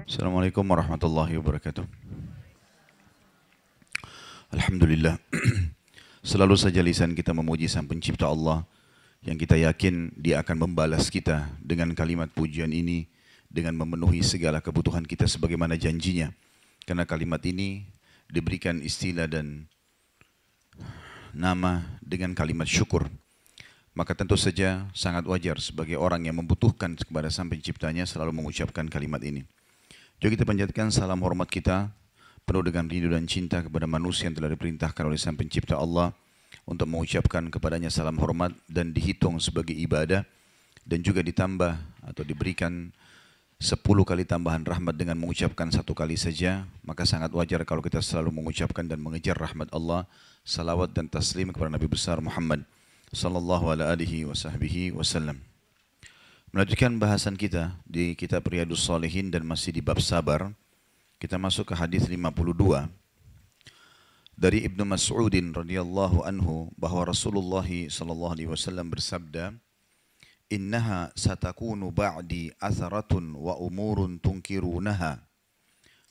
Assalamualaikum warahmatullahi wabarakatuh. Alhamdulillah. Selalu saja lisan kita memuji Sang Pencipta Allah yang kita yakin Dia akan membalas kita dengan kalimat pujian ini dengan memenuhi segala kebutuhan kita sebagaimana janjinya. Karena kalimat ini diberikan istilah dan nama dengan kalimat syukur. Maka tentu saja sangat wajar sebagai orang yang membutuhkan kepada Sang Penciptanya selalu mengucapkan kalimat ini. Jadi kita panjatkan salam hormat kita penuh dengan rindu dan cinta kepada manusia yang telah diperintahkan oleh Sang Pencipta Allah untuk mengucapkan kepadanya salam hormat dan dihitung sebagai ibadah dan juga ditambah atau diberikan 10 kali tambahan rahmat dengan mengucapkan 1 kali saja, maka sangat wajar kalau kita selalu mengucapkan dan mengejar rahmat Allah, salawat dan taslim kepada Nabi besar Muhammad sallallahu alaihi wasallam. Melanjutkan bahasan kita di kitab Riyadhus Shalihin dan masih di bab sabar. Kita masuk ke hadis 52 dari Ibnu Mas'udin radhiyallahu anhu bahwa Rasulullah sallallahu alaihi wasallam bersabda, "Innaha satakunu ba'di atharatun wa umurun tunkirunaha."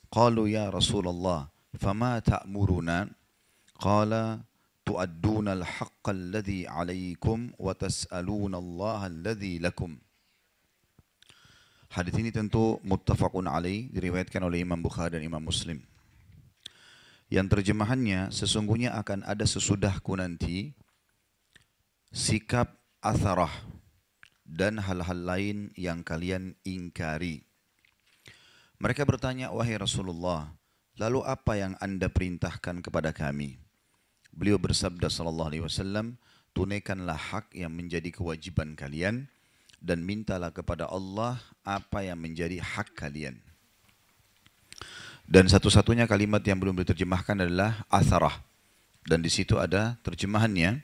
Qalu ya Rasulullah, "Fama ta'muruna?" Qala, "Tu'adduna al-haqqa alladhi 'alaykum wa tas'aluna Allah alladhi lakum." Hadis ini tentu muttafaqun alaih, diriwayatkan oleh Imam Bukhari dan Imam Muslim. Yang terjemahannya, sesungguhnya akan ada sesudahku nanti sikap atharah dan hal-hal lain yang kalian ingkari. Mereka bertanya, "Wahai Rasulullah, lalu apa yang Anda perintahkan kepada kami?" Beliau bersabda sallallahu alaihi wasallam, "Tunaikanlah hak yang menjadi kewajiban kalian dan mintalah kepada Allah apa yang menjadi hak kalian." Dan satu-satunya kalimat yang belum diterjemahkan adalah atharah. Dan di situ ada terjemahannya.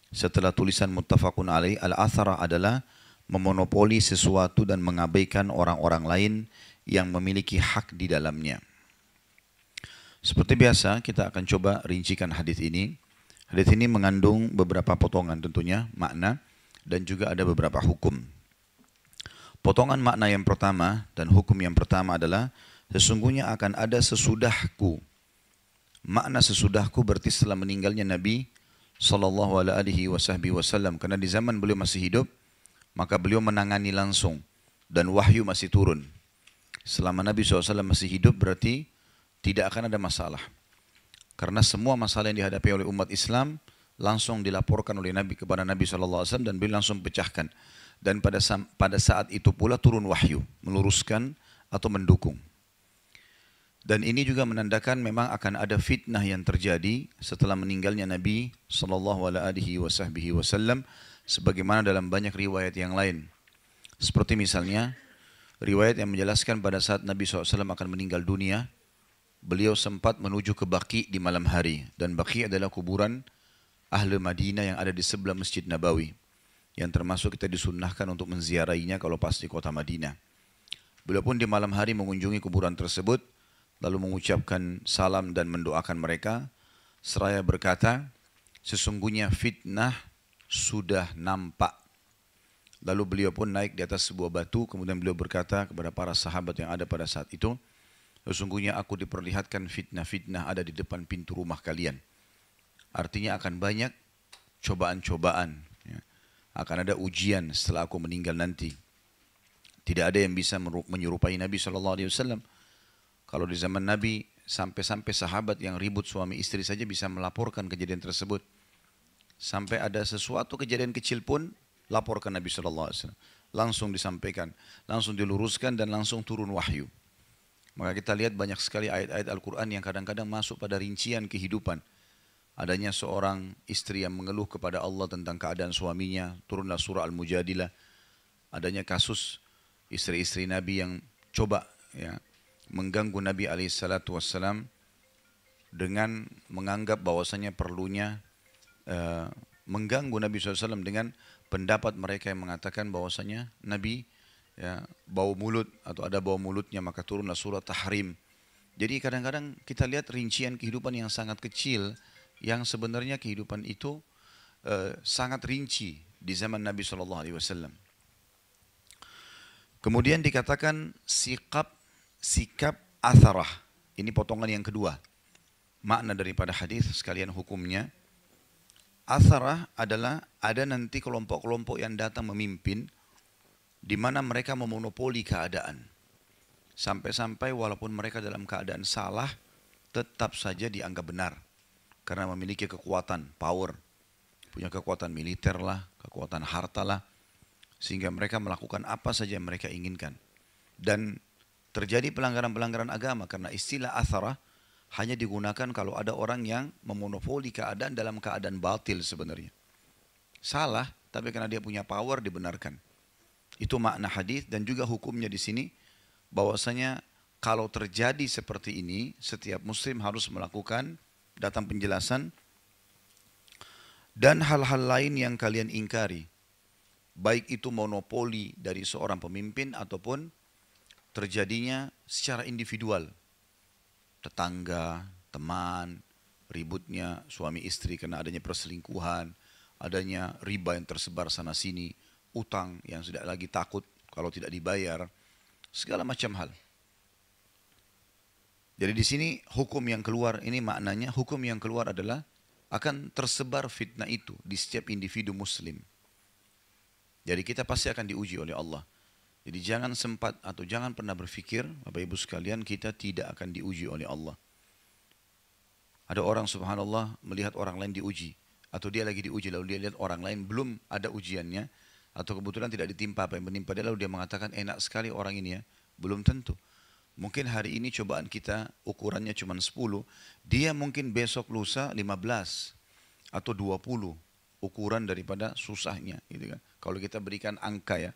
Setelah tulisan muttafaqun alaih, al-atharah adalah memonopoli sesuatu dan mengabaikan orang-orang lain yang memiliki hak di dalamnya. Seperti biasa, kita akan coba rincikan hadis ini. Hadis ini mengandung beberapa potongan tentunya, makna, dan juga ada beberapa hukum. Potongan makna yang pertama dan hukum yang pertama adalah sesungguhnya akan ada sesudahku. Makna sesudahku berarti setelah meninggalnya Nabi sallallahu alaihi wasallam, karena di zaman beliau masih hidup maka beliau menangani langsung dan wahyu masih turun. Selama Nabi SAW masih hidup berarti tidak akan ada masalah. Karena semua masalah yang dihadapi oleh umat Islam langsung dilaporkan oleh Nabi kepada Nabi SAW dan beliau langsung pecahkan. Dan pada saat itu pula turun wahyu, meluruskan atau mendukung. Dan ini juga menandakan memang akan ada fitnah yang terjadi setelah meninggalnya Nabi sallallahu alaihi wasallam, sebagaimana dalam banyak riwayat yang lain. Seperti misalnya riwayat yang menjelaskan pada saat Nabi SAW akan meninggal dunia, beliau sempat menuju ke Baqi di malam hari. Dan Baqi adalah kuburan ahli Madinah yang ada di sebelah Masjid Nabawi, yang termasuk kita disunnahkan untuk menziarahinya kalau pas di kota Madinah. Beliau pun di malam hari mengunjungi kuburan tersebut, lalu mengucapkan salam dan mendoakan mereka, seraya berkata, "Sesungguhnya fitnah sudah nampak." Lalu beliau pun naik di atas sebuah batu, kemudian beliau berkata kepada para sahabat yang ada pada saat itu, "Sesungguhnya aku diperlihatkan fitnah-fitnah ada di depan pintu rumah kalian." Artinya akan banyak cobaan-cobaan. Akan ada ujian setelah aku meninggal nanti. Tidak ada yang bisa menyerupai Nabi SAW. Kalau di zaman Nabi, sampai-sampai sahabat yang ribut suami istri saja bisa melaporkan kejadian tersebut. Sampai ada sesuatu kejadian kecil pun, laporkan Nabi SAW. Langsung disampaikan, langsung diluruskan dan langsung turun wahyu. Maka kita lihat banyak sekali ayat-ayat Al-Quran yang kadang-kadang masuk pada rincian kehidupan. Adanya seorang istri yang mengeluh kepada Allah tentang keadaan suaminya, turunlah surah Al-Mujadilah. Adanya kasus istri-istri Nabi yang coba mengganggu Nabi SAW dengan menganggap bahwasanya perlunya mengganggu Nabi SAW dengan pendapat mereka yang mengatakan bahwasanya Nabi bau mulut atau ada bau mulutnya, maka turunlah surah Tahrim. Jadi kadang-kadang kita lihat rincian kehidupan yang sangat kecil, yang sebenarnya kehidupan itu sangat rinci di zaman Nabi SAW. Kemudian dikatakan sikap sikap atharah. Ini potongan yang kedua. Makna daripada hadis sekalian hukumnya. Atharah adalah ada nanti kelompok-kelompok yang datang memimpin di mana mereka memonopoli keadaan. Sampai-sampai walaupun mereka dalam keadaan salah, tetap saja dianggap benar. Karena memiliki kekuatan, power. Punya kekuatan militer lah, kekuatan harta lah. Sehingga mereka melakukan apa saja yang mereka inginkan. Dan terjadi pelanggaran-pelanggaran agama karena istilah atharah hanya digunakan kalau ada orang yang memonopoli keadaan dalam keadaan batil sebenarnya. Salah, tapi karena dia punya power dibenarkan. Itu makna hadis dan juga hukumnya di sini bahwasanya kalau terjadi seperti ini, setiap muslim harus melakukan datang penjelasan dan hal-hal lain yang kalian ingkari. Baik itu monopoli dari seorang pemimpin ataupun terjadinya secara individual. Tetangga, teman, ributnya suami istri karena adanya perselingkuhan, adanya riba yang tersebar sana sini, utang yang sudah lagi takut kalau tidak dibayar, segala macam hal. Jadi di sini hukum yang keluar ini maknanya hukum yang keluar adalah akan tersebar fitnah itu di setiap individu muslim. Jadi kita pasti akan diuji oleh Allah. Jadi jangan sempat atau jangan pernah berpikir, Bapak Ibu sekalian, kita tidak akan diuji oleh Allah. Ada orang subhanallah melihat orang lain diuji. Atau dia lagi diuji lalu dia lihat orang lain belum ada ujiannya. Atau kebetulan tidak ditimpa apa yang menimpa dia lalu dia mengatakan enak sekali orang ini ya. Belum tentu. Mungkin hari ini cobaan kita ukurannya cuma 10. Dia mungkin besok lusa 15 atau 20 ukuran daripada susahnya. Gitu kan. Kalau kita berikan angka ya.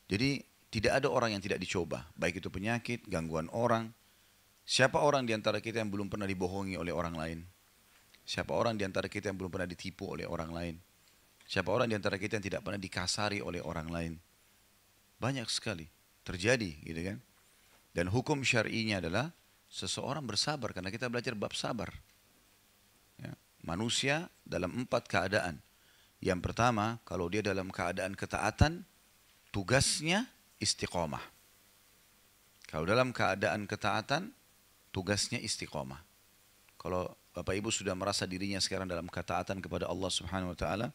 Jadi tidak ada orang yang tidak dicoba, baik itu penyakit, gangguan orang. Siapa orang di antara kita yang belum pernah dibohongi oleh orang lain? Siapa orang di antara kita yang belum pernah ditipu oleh orang lain? Siapa orang di antara kita yang tidak pernah dikasari oleh orang lain? Banyak sekali terjadi, gitu kan? Dan hukum syar'inya adalah seseorang bersabar karena kita belajar bab sabar. Ya. Manusia dalam 4 keadaan. Yang pertama, kalau dia dalam keadaan ketaatan, tugasnya istiqomah. Kalau dalam keadaan ketaatan, tugasnya istiqomah. Kalau Bapak Ibu sudah merasa dirinya sekarang dalam ketaatan kepada Allah Subhanahu wa taala,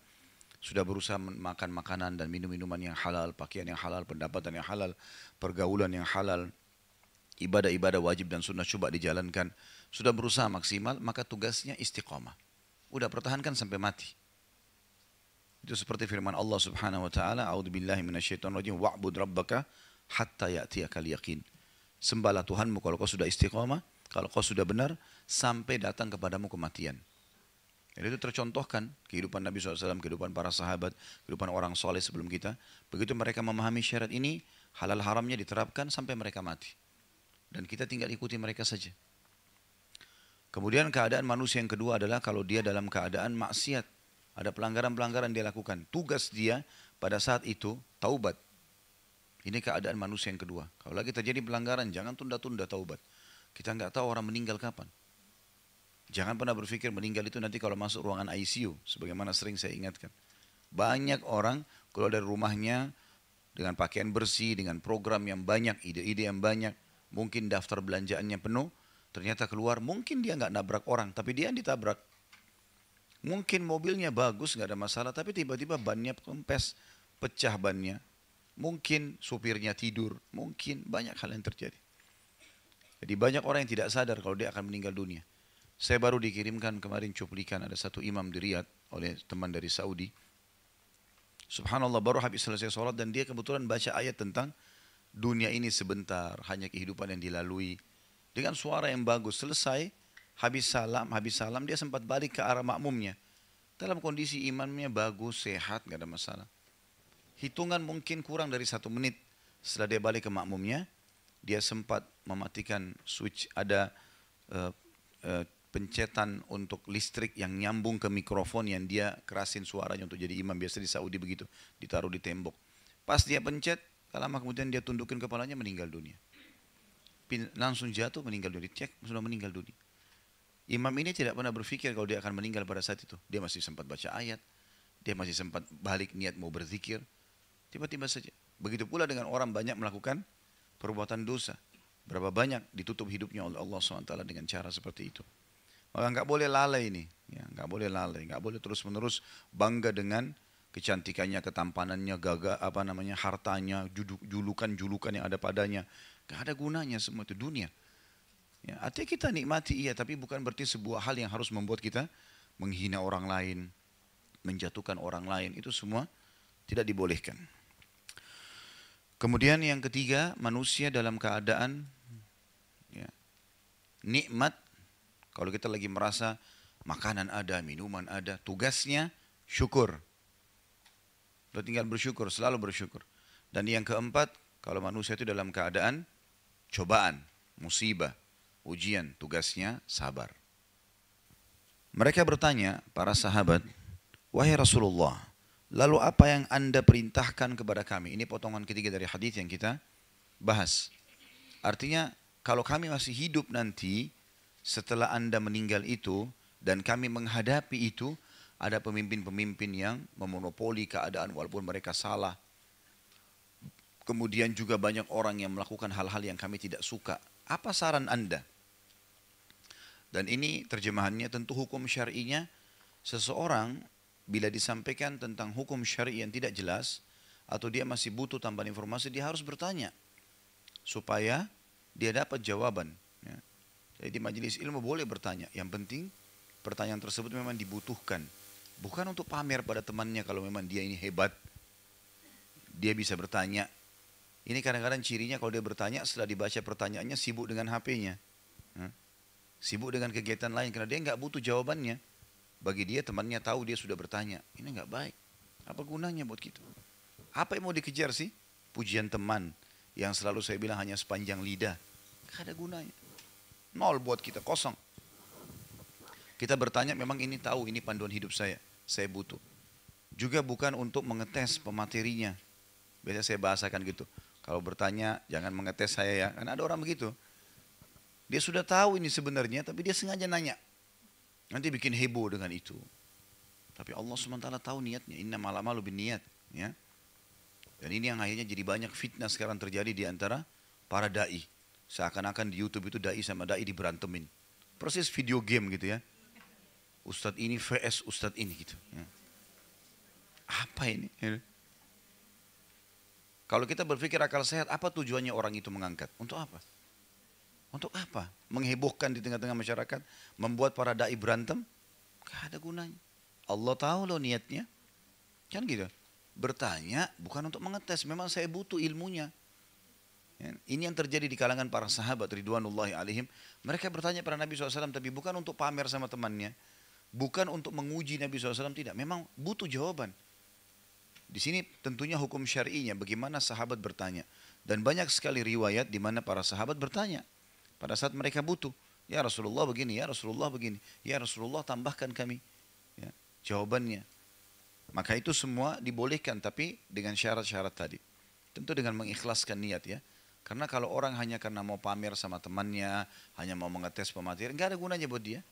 sudah berusaha makan makanan dan minum minuman yang halal, pakaian yang halal, pendapatan yang halal, pergaulan yang halal, ibadah-ibadah wajib dan sunnah coba dijalankan, sudah berusaha maksimal, maka tugasnya istiqomah. Udah pertahankan sampai mati. Itu seperti firman Allah Subhanahu wa taala, "A'udzubillahi minasyaitonirrajim wa'bud rabbaka hatta ya'tiyakal yaqin." Sembahlah Tuhanmu kalau kau sudah istiqamah, kalau kau sudah benar sampai datang kepadamu kematian. Jadi itu tercontohkan kehidupan Nabi SAW, kehidupan para sahabat, kehidupan orang soleh sebelum kita. Begitu mereka memahami syarat ini, halal haramnya diterapkan sampai mereka mati. Dan kita tinggal ikuti mereka saja. Kemudian keadaan manusia yang kedua adalah kalau dia dalam keadaan maksiat. Ada pelanggaran-pelanggaran dia lakukan. Tugas dia pada saat itu taubat. Ini keadaan manusia yang kedua. Kalau lagi terjadi pelanggaran, jangan tunda-tunda taubat. Kita nggak tahu orang meninggal kapan. Jangan pernah berpikir meninggal itu nanti kalau masuk ruangan ICU. Sebagaimana sering saya ingatkan. Banyak orang keluar dari rumahnya dengan pakaian bersih, dengan program yang banyak, ide-ide yang banyak. Mungkin daftar belanjaannya penuh. Ternyata keluar, mungkin dia nggak nabrak orang, tapi dia yang ditabrak. Mungkin mobilnya bagus, nggak ada masalah, tapi tiba-tiba bannya kempes, pecah bannya. Mungkin supirnya tidur, mungkin banyak hal yang terjadi. Jadi banyak orang yang tidak sadar kalau dia akan meninggal dunia. Saya baru dikirimkan kemarin cuplikan ada satu imam di Riyadh oleh teman dari Saudi. Subhanallah baru habis selesai sholat dan dia kebetulan baca ayat tentang dunia ini sebentar, hanya kehidupan yang dilalui. Dengan suara yang bagus, selesai. Habis salam dia sempat balik ke arah makmumnya. Dalam kondisi imannya bagus, sehat, gak ada masalah. Hitungan mungkin kurang dari 1 menit. Setelah dia balik ke makmumnya, dia sempat mematikan switch. Ada pencetan untuk listrik yang nyambung ke mikrofon yang dia kerasin suaranya untuk jadi imam. Biasa di Saudi begitu, ditaruh di tembok. Pas dia pencet, lama kemudian dia tundukin kepalanya meninggal dunia. Langsung jatuh meninggal dunia. Cek, sudah meninggal dunia. Imam ini tidak pernah berpikir kalau dia akan meninggal pada saat itu. Dia masih sempat baca ayat. Dia masih sempat balik niat mau berzikir. Tiba-tiba saja. Begitu pula dengan orang banyak melakukan perbuatan dosa. Berapa banyak ditutup hidupnya oleh Allah SWT dengan cara seperti itu. Maka nggak boleh lalai ini, ya, nggak boleh lalai, nggak boleh terus-menerus bangga dengan kecantikannya, ketampanannya, gagah, apa namanya, hartanya, julukan-julukan yang ada padanya. Nggak ada gunanya semua itu dunia. Ya, artinya kita nikmati iya, tapi bukan berarti sebuah hal yang harus membuat kita menghina orang lain, menjatuhkan orang lain. Itu semua tidak dibolehkan. Kemudian yang ketiga, manusia dalam keadaan ya, nikmat. Kalau kita lagi merasa makanan ada, minuman ada, tugasnya syukur. Kita tinggal bersyukur, selalu bersyukur. Dan yang keempat, kalau manusia itu dalam keadaan cobaan, musibah, ujian, tugasnya sabar. Mereka bertanya, para sahabat, wahai Rasulullah, lalu apa yang anda perintahkan kepada kami? Ini potongan ketiga dari hadis yang kita bahas. Artinya, kalau kami masih hidup nanti, setelah anda meninggal itu, dan kami menghadapi itu, ada pemimpin-pemimpin yang memonopoli keadaan walaupun mereka salah. Kemudian juga banyak orang yang melakukan hal-hal yang kami tidak suka. Apa saran anda? Dan ini terjemahannya tentu hukum syar'inya, seseorang bila disampaikan tentang hukum syar'i yang tidak jelas, atau dia masih butuh tambahan informasi, dia harus bertanya. Supaya dia dapat jawaban. Ya. Jadi di majelis ilmu boleh bertanya. Yang penting pertanyaan tersebut memang dibutuhkan. Bukan untuk pamer pada temannya kalau memang dia ini hebat. Dia bisa bertanya. Ini kadang-kadang cirinya kalau dia bertanya setelah dibaca pertanyaannya sibuk dengan HP-nya. Ya. Sibuk dengan kegiatan lain karena dia nggak butuh jawabannya. Bagi dia temannya tahu dia sudah bertanya. Ini nggak baik. Apa gunanya buat kita? Apa yang mau dikejar sih? Pujian teman yang selalu saya bilang hanya sepanjang lidah. Nggak ada gunanya. Nol buat kita, kosong. Kita bertanya memang ini tahu, ini panduan hidup saya butuh. Juga bukan untuk mengetes pematerinya. Biasa saya bahasakan gitu. Kalau bertanya jangan mengetes saya ya, kan ada orang begitu. Dia sudah tahu ini sebenarnya, tapi dia sengaja nanya. Nanti bikin heboh dengan itu. Tapi Allah SWT tahu niatnya. Innamal a'malu binniyat. Ya. Dan ini yang akhirnya jadi banyak fitnah sekarang terjadi di antara para da'i. Seakan-akan di YouTube itu da'i sama da'i diberantemin. Persis video game gitu ya. Ustadz ini vs Ustadz ini gitu. Ya. Apa ini? Ya. Kalau kita berpikir akal sehat, apa tujuannya orang itu mengangkat? Untuk apa? Untuk apa? Menghebohkan di tengah-tengah masyarakat? Membuat para da'i berantem? Gak ada gunanya. Allah tahu loh niatnya. Kan gitu. Bertanya bukan untuk mengetes. Memang saya butuh ilmunya. Ya, ini yang terjadi di kalangan para sahabat ridwanullahi alaihim. Mereka bertanya pada Nabi SAW tapi bukan untuk pamer sama temannya. Bukan untuk menguji Nabi SAW, tidak. Memang butuh jawaban. Di sini tentunya hukum syar'inya bagaimana sahabat bertanya. Dan banyak sekali riwayat di mana para sahabat bertanya. Pada saat mereka butuh. Ya Rasulullah begini, ya Rasulullah begini. Ya Rasulullah tambahkan kami. Ya, jawabannya. Maka itu semua dibolehkan tapi dengan syarat-syarat tadi. Tentu dengan mengikhlaskan niat ya. Karena kalau orang hanya karena mau pamer sama temannya, hanya mau mengetes pemateri, nggak ada gunanya buat dia.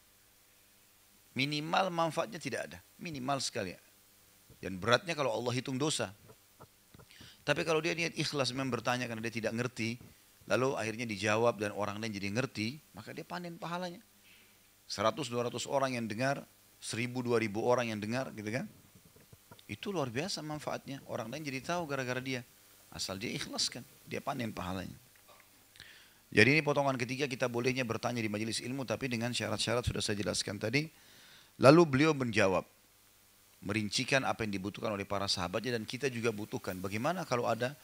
Minimal manfaatnya tidak ada. Minimal sekali. Dan beratnya kalau Allah hitung dosa. Tapi kalau dia niat ikhlas memang bertanya karena dia tidak ngerti, lalu akhirnya dijawab dan orang lain jadi ngerti, maka dia panen pahalanya. 100-200 orang yang dengar, 1000-2000 orang yang dengar gitu kan. Itu luar biasa manfaatnya. Orang lain jadi tahu gara-gara dia. Asal dia ikhlaskan, dia panen pahalanya. Jadi ini potongan ketiga kita bolehnya bertanya di majelis ilmu tapi dengan syarat-syarat sudah saya jelaskan tadi. Lalu beliau menjawab, merincikan apa yang dibutuhkan oleh para sahabatnya dan kita juga butuhkan. Bagaimana kalau ada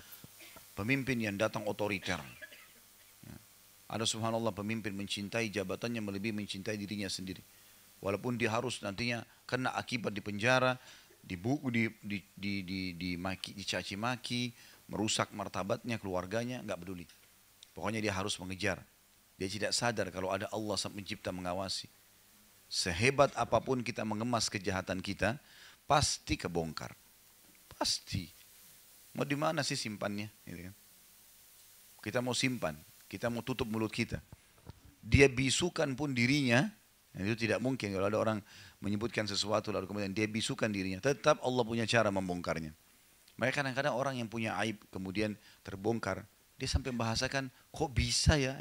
pemimpin yang datang otoriter? Ya. Ada subhanallah pemimpin mencintai jabatannya melebihi mencintai dirinya sendiri. Walaupun dia harus nantinya kena akibat di penjara, dicaci maki, merusak martabatnya, keluarganya, nggak peduli. Pokoknya dia harus mengejar. Dia tidak sadar kalau ada Allah sang pencipta mengawasi. Sehebat apapun kita mengemas kejahatan kita, pasti kebongkar. Pasti. Mau di mana sih simpannya? Gitu kan. Kita mau simpan, kita mau tutup mulut kita. Dia bisukan pun dirinya, itu tidak mungkin kalau ada orang menyebutkan sesuatu lalu kemudian dia bisukan dirinya. Tetap Allah punya cara membongkarnya. Mereka kadang-kadang orang yang punya aib kemudian terbongkar. Dia sampai membahasakan, kok bisa ya?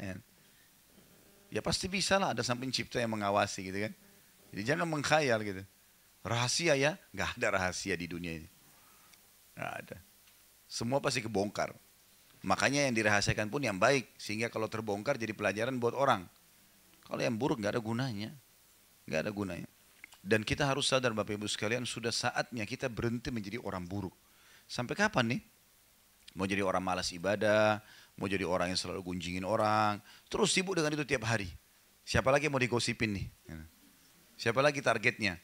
Ya pasti bisa lah, ada sang pencipta yang mengawasi gitu kan. Jadi jangan mengkhayal gitu. Rahasia ya? Nggak ada rahasia di dunia ini. Nggak ada. Semua pasti kebongkar. Makanya yang dirahasiakan pun yang baik. Sehingga kalau terbongkar jadi pelajaran buat orang. Kalau yang buruk nggak ada gunanya. Nggak ada gunanya. Dan kita harus sadar Bapak Ibu sekalian, sudah saatnya kita berhenti menjadi orang buruk. Sampai kapan nih? Mau jadi orang malas ibadah, mau jadi orang yang selalu gunjingin orang, terus sibuk dengan itu tiap hari. Siapa lagi yang mau digosipin nih? Siapa lagi targetnya?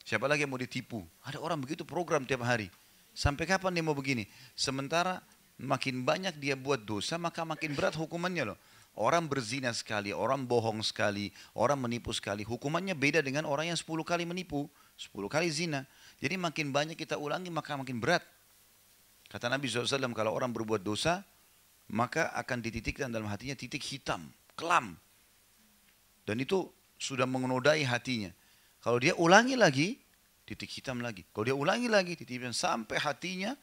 Siapa lagi yang mau ditipu? Ada orang begitu program tiap hari. Sampai kapan dia mau begini? Sementara makin banyak dia buat dosa, maka makin berat hukumannya loh. Orang berzina sekali, orang bohong sekali, orang menipu sekali. Hukumannya beda dengan orang yang 10 kali menipu, 10 kali zina. Jadi makin banyak kita ulangi, maka makin berat. Kata Nabi SAW, kalau orang berbuat dosa, maka akan dititikkan dalam hatinya titik hitam, kelam. Dan itu sudah mengenodai hatinya. Kalau dia ulangi lagi, titik hitam lagi. Kalau dia ulangi lagi, titik hitam, sampai hatinya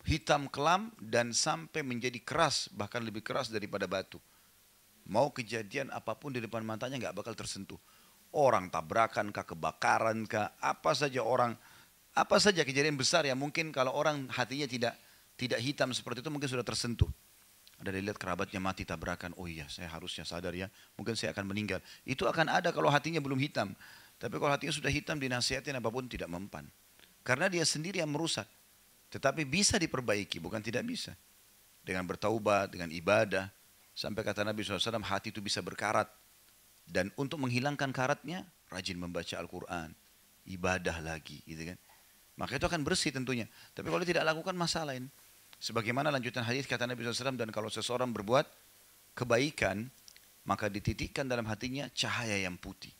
hitam kelam dan sampai menjadi keras, bahkan lebih keras daripada batu. Mau kejadian apapun di depan matanya nggak bakal tersentuh. Orang tabrakan kah, kebakaran kah, apa saja kejadian besar yang mungkin kalau orang hatinya tidak hitam seperti itu mungkin sudah tersentuh. Ada dilihat kerabatnya mati tabrakan, oh iya saya harusnya sadar ya, mungkin saya akan meninggal. Itu akan ada kalau hatinya belum hitam. Tapi kalau hatinya sudah hitam, dinasihatin apapun tidak mempan. Karena dia sendiri yang merusak. Tetapi bisa diperbaiki, bukan tidak bisa. Dengan bertaubat, dengan ibadah. Sampai kata Nabi SAW, hati itu bisa berkarat. Dan untuk menghilangkan karatnya, rajin membaca Al-Quran. Ibadah lagi, gitu kan. Maka itu akan bersih tentunya. Tapi kalau tidak lakukan, masalah ini. Sebagaimana lanjutan hadis kata Nabi SAW, dan kalau seseorang berbuat kebaikan, maka dititikkan dalam hatinya cahaya yang putih.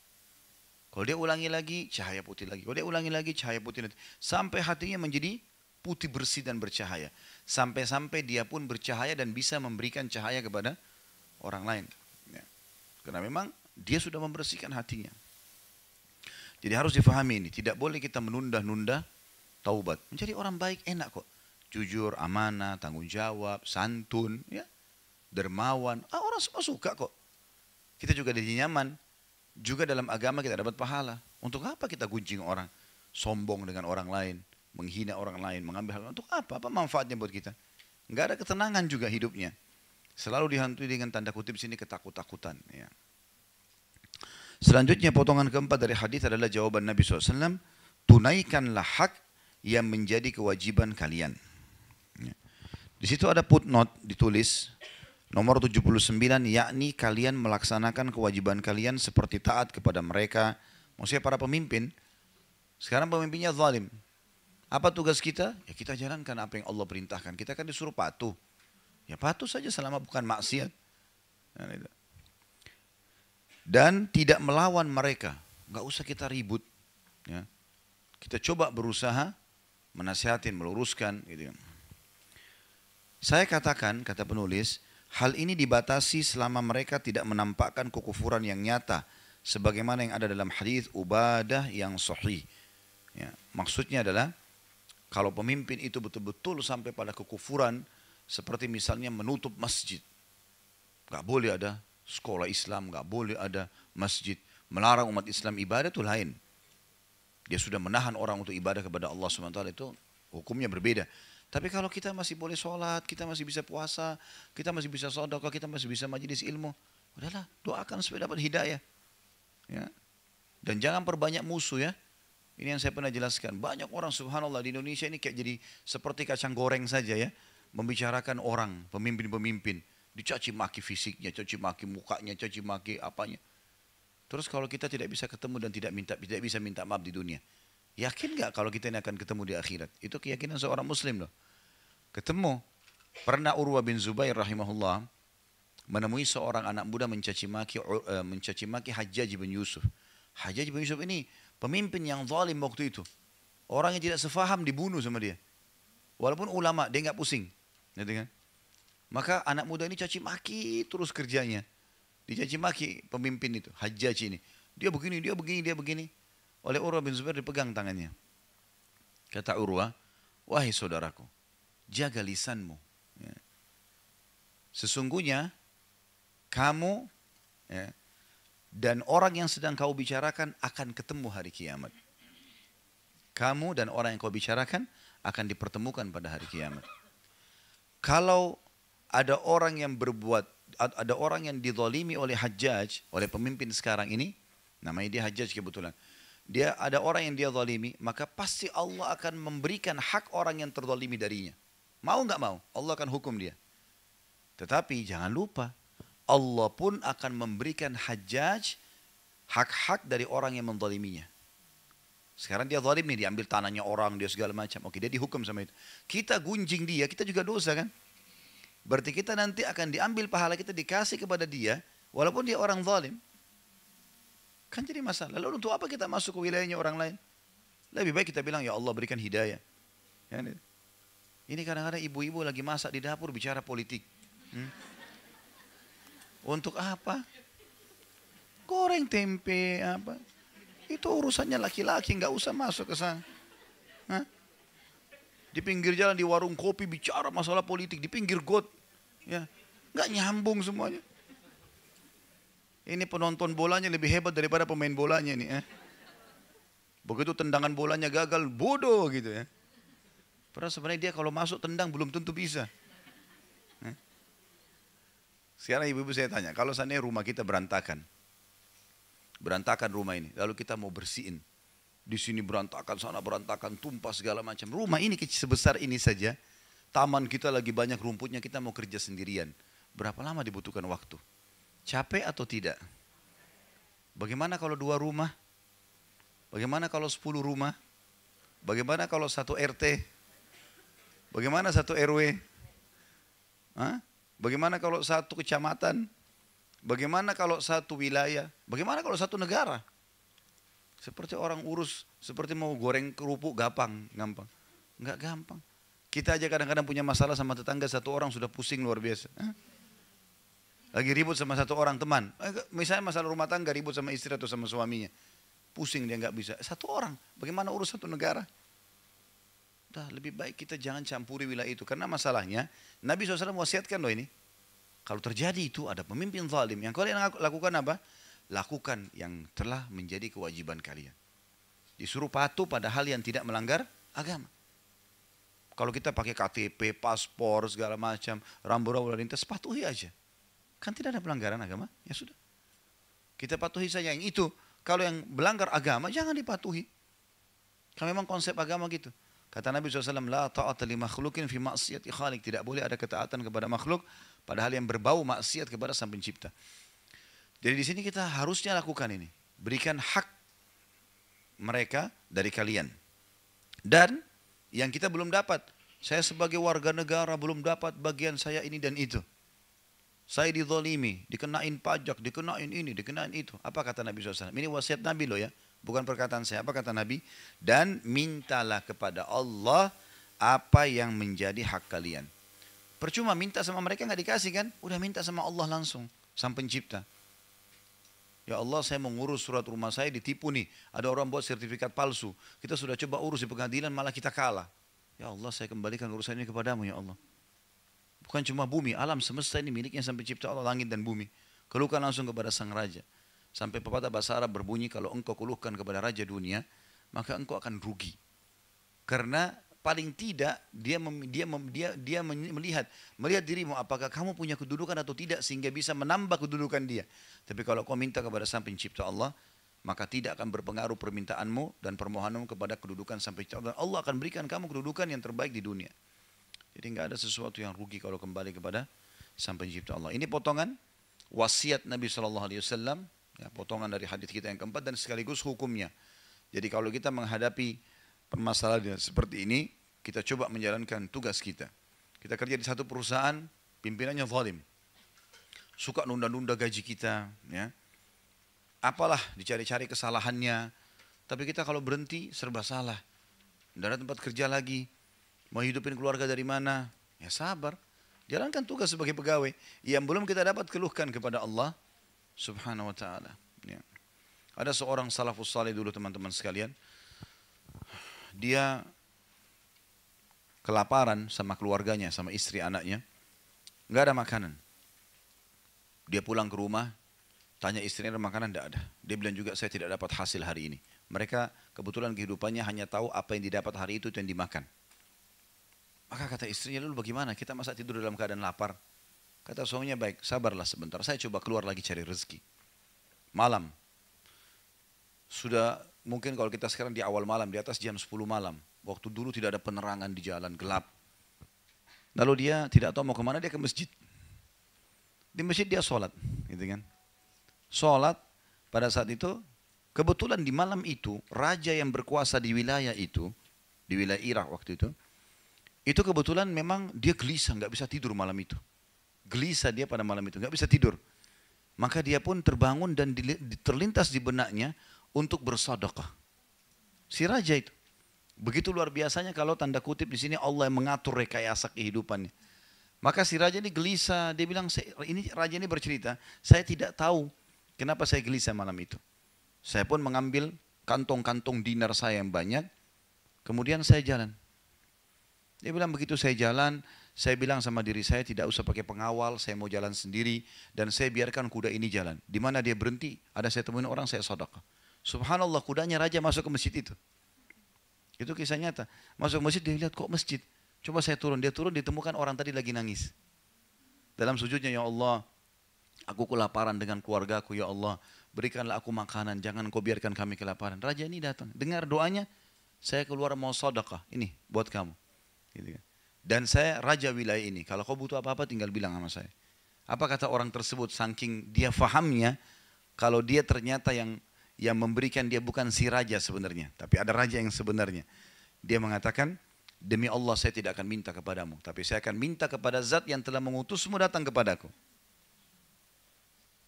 Kalau dia ulangi lagi, cahaya putih lagi. Kalau dia ulangi lagi, cahaya putih lagi. Sampai hatinya menjadi putih bersih dan bercahaya. Sampai-sampai dia pun bercahaya dan bisa memberikan cahaya kepada orang lain. Ya. Karena memang dia sudah membersihkan hatinya. Jadi harus difahami ini. Tidak boleh kita menunda-nunda taubat. Menjadi orang baik enak kok. Jujur, amanah, tanggung jawab, santun, ya, dermawan. Orang semua suka kok. Kita juga jadi nyaman. Juga dalam agama kita dapat pahala. Untuk apa kita gunjing orang? Sombong dengan orang lain. Menghina orang lain. Mengambil hal. Untuk apa? Apa manfaatnya buat kita? Nggak ada ketenangan juga hidupnya. Selalu dihantui dengan tanda kutip sini ketakut-takutan. Ya. Selanjutnya potongan keempat dari hadis adalah jawaban Nabi SAW. Tunaikanlah hak yang menjadi kewajiban kalian. Ya. Di situ ada footnote ditulis. Nomor 79, yakni kalian melaksanakan kewajiban kalian seperti taat kepada mereka. Maksudnya para pemimpin. Sekarang pemimpinnya zalim. Apa tugas kita? Ya kita jalankan apa yang Allah perintahkan. Kita kan disuruh patuh. Ya patuh saja selama bukan maksiat. Dan tidak melawan mereka. Nggak usah kita ribut. Ya. Kita coba berusaha menasihatin, meluruskan. Gitu. Saya katakan, kata penulis, hal ini dibatasi selama mereka tidak menampakkan kekufuran yang nyata, sebagaimana yang ada dalam hadis Ubadah yang sahih. Ya, maksudnya adalah kalau pemimpin itu betul-betul sampai pada kekufuran, seperti misalnya menutup masjid, nggak boleh ada sekolah Islam, nggak boleh ada masjid, melarang umat Islam ibadah itu lain. Dia sudah menahan orang untuk ibadah kepada Allah SWT, itu hukumnya berbeda. Tapi kalau kita masih boleh sholat, kita masih bisa puasa, kita masih bisa sedekah, kita masih bisa majelis ilmu, udahlah doakan supaya dapat hidayah. Ya. Dan jangan perbanyak musuh ya. Ini yang saya pernah jelaskan. Banyak orang subhanallah di Indonesia ini kayak jadi seperti kacang goreng saja ya. Membicarakan orang, pemimpin-pemimpin. Dicaci maki fisiknya, caci maki mukanya, caci maki apanya. Terus kalau kita tidak bisa ketemu dan tidak bisa minta maaf di dunia. Yakin gak kalau kita ini akan ketemu di akhirat? Itu keyakinan seorang muslim loh. Ketemu. Pernah Urwah bin Zubair rahimahullah menemui seorang anak muda mencaci maki Hajjaj bin Yusuf. Hajjaj bin Yusuf ini pemimpin yang zalim waktu itu. Orang yang tidak sefaham dibunuh sama dia. Walaupun ulama, dia nggak pusing. Gitu kan? Maka anak muda ini caci maki terus kerjanya. Dicaci maki pemimpin itu, Hajjaj ini. Dia begini, dia begini, dia begini. Oleh Urwah bin Zubair dipegang tangannya. Kata Urwah, wahai saudaraku, jaga lisanmu. Ya. Sesungguhnya kamu ya, dan orang yang sedang kau bicarakan akan ketemu hari kiamat. Kamu dan orang yang kau bicarakan akan dipertemukan pada hari kiamat. Kalau ada orang yang ada orang yang dizalimi oleh Hajjaj, oleh pemimpin sekarang ini, namanya dia Hajjaj kebetulan. Dia ada orang yang dia zalimi, maka pasti Allah akan memberikan hak orang yang terzalimi darinya. Mau nggak mau, Allah akan hukum dia. Tetapi jangan lupa, Allah pun akan memberikan Hajjaj hak-hak dari orang yang menzaliminya. Sekarang dia zalim nih, diambil tanahnya orang, dia segala macam. Oke, dia dihukum sama itu. Kita gunjing dia, kita juga dosa kan? Berarti kita nanti akan diambil pahala kita, dikasih kepada dia, walaupun dia orang zalim. Kan jadi masalah. Lalu untuk apa kita masuk ke wilayahnya orang lain? Lebih baik kita bilang, ya Allah berikan hidayah. Ya, ini kadang-kadang ibu-ibu lagi masak di dapur bicara politik. Untuk apa? Goreng tempe apa? Itu urusannya laki-laki, nggak usah masuk ke sana. Hah? Di pinggir jalan di warung kopi bicara masalah politik di pinggir got, ya nggak nyambung semuanya. Ini penonton bolanya lebih hebat daripada pemain bolanya nih. Begitu tendangan bolanya gagal, bodoh gitu ya. Padahal sebenarnya dia kalau masuk tendang belum tentu bisa. Sekarang ibu-ibu saya tanya, kalau seandainya rumah kita berantakan rumah ini, lalu kita mau bersihin, di sini berantakan, sana berantakan, tumpah segala macam. Rumah ini sebesar ini saja, taman kita lagi banyak rumputnya, kita mau kerja sendirian. Berapa lama dibutuhkan waktu? Capek atau tidak? Bagaimana kalau 2 rumah? Bagaimana kalau 10 rumah? Bagaimana kalau 1 RT? Bagaimana 1 RW? Hah? Bagaimana kalau 1 kecamatan? Bagaimana kalau 1 wilayah? Bagaimana kalau 1 negara? Seperti orang urus, seperti mau goreng kerupuk gampang. Enggak gampang. Kita aja kadang-kadang punya masalah sama tetangga 1 orang sudah pusing luar biasa. Lagi ribut sama 1 orang teman. Misalnya masalah rumah tangga, ribut sama istri atau sama suaminya. Pusing dia nggak bisa. 1 orang, bagaimana urus 1 negara? Udah lebih baik kita jangan campuri wilayah itu. Karena masalahnya, Nabi SAW wasiatkan loh ini. Kalau terjadi itu ada pemimpin zalim, yang kalian lakukan apa? Lakukan yang telah menjadi kewajiban kalian. Disuruh patuh pada hal yang tidak melanggar agama. Kalau kita pakai KTP, paspor, segala macam, rambu-rambu lalu lintas, patuhi aja. Kan tidak ada pelanggaran agama, ya sudah. Kita patuhi saja yang itu. Kalau yang melanggar agama, jangan dipatuhi. Karena memang konsep agama gitu. Kata Nabi SAW, la ta'ata li makhlukin fi maksiyati khalik. Tidak boleh ada ketaatan kepada makhluk, padahal yang berbau maksiat kepada Sang Pencipta. Jadi di sini kita harusnya lakukan ini. Berikan hak mereka dari kalian. Dan yang kita belum dapat. Saya sebagai warga negara belum dapat bagian saya ini dan itu. Saya dizalimi, dikenain pajak, dikenain ini, dikenain itu. Apa kata Nabi SAW? Ini wasiat Nabi loh ya. Bukan perkataan saya. Apa kata Nabi? Dan mintalah kepada Allah apa yang menjadi hak kalian. Percuma minta sama mereka nggak dikasih kan? Udah minta sama Allah langsung. Sang Pencipta. Ya Allah, saya mau ngurus surat rumah saya ditipu nih. Ada orang buat sertifikat palsu. Kita sudah coba urus di pengadilan malah kita kalah. Ya Allah, saya kembalikan urusan ini kepadamu ya Allah. Bukan cuma bumi, alam semesta ini miliknya Sang Pencipta Allah, langit dan bumi. Keluhkan langsung kepada Sang Raja. Sampai pepatah bahasa Arab berbunyi, kalau engkau keluhkan kepada Raja dunia, maka engkau akan rugi. Karena paling tidak dia melihat dirimu, apakah kamu punya kedudukan atau tidak, sehingga bisa menambah kedudukan dia. Tapi kalau kau minta kepada Sang Pencipta Allah, maka tidak akan berpengaruh permintaanmu dan permohonanmu kepada kedudukan Sang Pencipta Allah. Allah akan berikan kamu kedudukan yang terbaik di dunia. Jadi nggak ada sesuatu yang rugi kalau kembali kepada Sang Pencipta Allah. Ini potongan wasiat Nabi SAW, ya, potongan dari hadis kita yang keempat dan sekaligus hukumnya. Jadi kalau kita menghadapi permasalahan seperti ini, kita coba menjalankan tugas kita. Kita kerja di satu perusahaan, pimpinannya zalim, suka nunda-nunda gaji kita, ya. Apalah dicari-cari kesalahannya. Tapi kita kalau berhenti serba salah. Tidak ada tempat kerja lagi. Mau hidupin keluarga dari mana? Ya sabar. Jalankan tugas sebagai pegawai. Yang belum kita dapat keluhkan kepada Allah Subhanahu wa ta'ala. Ya. Ada seorang salafus salih dulu teman-teman sekalian. Dia kelaparan sama keluarganya, sama istri anaknya. Nggak ada makanan. Dia pulang ke rumah, tanya istrinya ada makanan, tidak ada. Dia bilang juga saya tidak dapat hasil hari ini. Mereka kebetulan kehidupannya hanya tahu apa yang didapat hari itu yang dimakan. Maka kata istrinya, lalu bagaimana? Kita masa tidur dalam keadaan lapar? Kata suaminya, baik, sabarlah sebentar. Saya coba keluar lagi cari rezeki. Malam. Sudah mungkin kalau kita sekarang di awal malam, di atas jam 10 malam. Waktu dulu tidak ada penerangan di jalan, gelap. Lalu dia tidak tahu mau kemana, dia ke masjid. Di masjid dia sholat. Gitu kan. Sholat pada saat itu, kebetulan di malam itu, raja yang berkuasa di wilayah itu, di wilayah Irak waktu itu kebetulan memang dia gelisah, nggak bisa tidur malam itu. Gelisah dia pada malam itu, nggak bisa tidur. Maka dia pun terbangun dan terlintas di benaknya untuk bersedekah. Si raja itu. Begitu luar biasanya kalau tanda kutip di sini Allah yang mengatur rekayasa kehidupannya. Maka si raja ini gelisah, dia bilang, ini raja ini bercerita, saya tidak tahu kenapa saya gelisah malam itu. Saya pun mengambil kantong-kantong dinar saya yang banyak, kemudian saya jalan. Dia bilang begitu saya jalan, saya bilang sama diri saya tidak usah pakai pengawal, saya mau jalan sendiri dan saya biarkan kuda ini jalan. Di mana dia berhenti, ada saya temuin orang, saya sedekah. Subhanallah, kudanya raja masuk ke masjid itu. Itu kisah nyata. Masuk masjid dia lihat kok masjid. Coba saya turun, dia turun ditemukan orang tadi lagi nangis. Dalam sujudnya, ya Allah, aku kelaparan dengan keluargaku, ya Allah, berikanlah aku makanan, jangan kau biarkan kami kelaparan. Raja ini datang, dengar doanya, saya keluar mau sedekah, ini buat kamu. Gitu kan. Dan saya raja wilayah ini, kalau kau butuh apa-apa tinggal bilang sama saya. Apa kata orang tersebut, saking dia fahamnya, kalau dia ternyata yang memberikan dia bukan si raja sebenarnya, tapi ada raja yang sebenarnya. Dia mengatakan, demi Allah saya tidak akan minta kepadamu, tapi saya akan minta kepada zat yang telah mengutusmu datang kepadaku.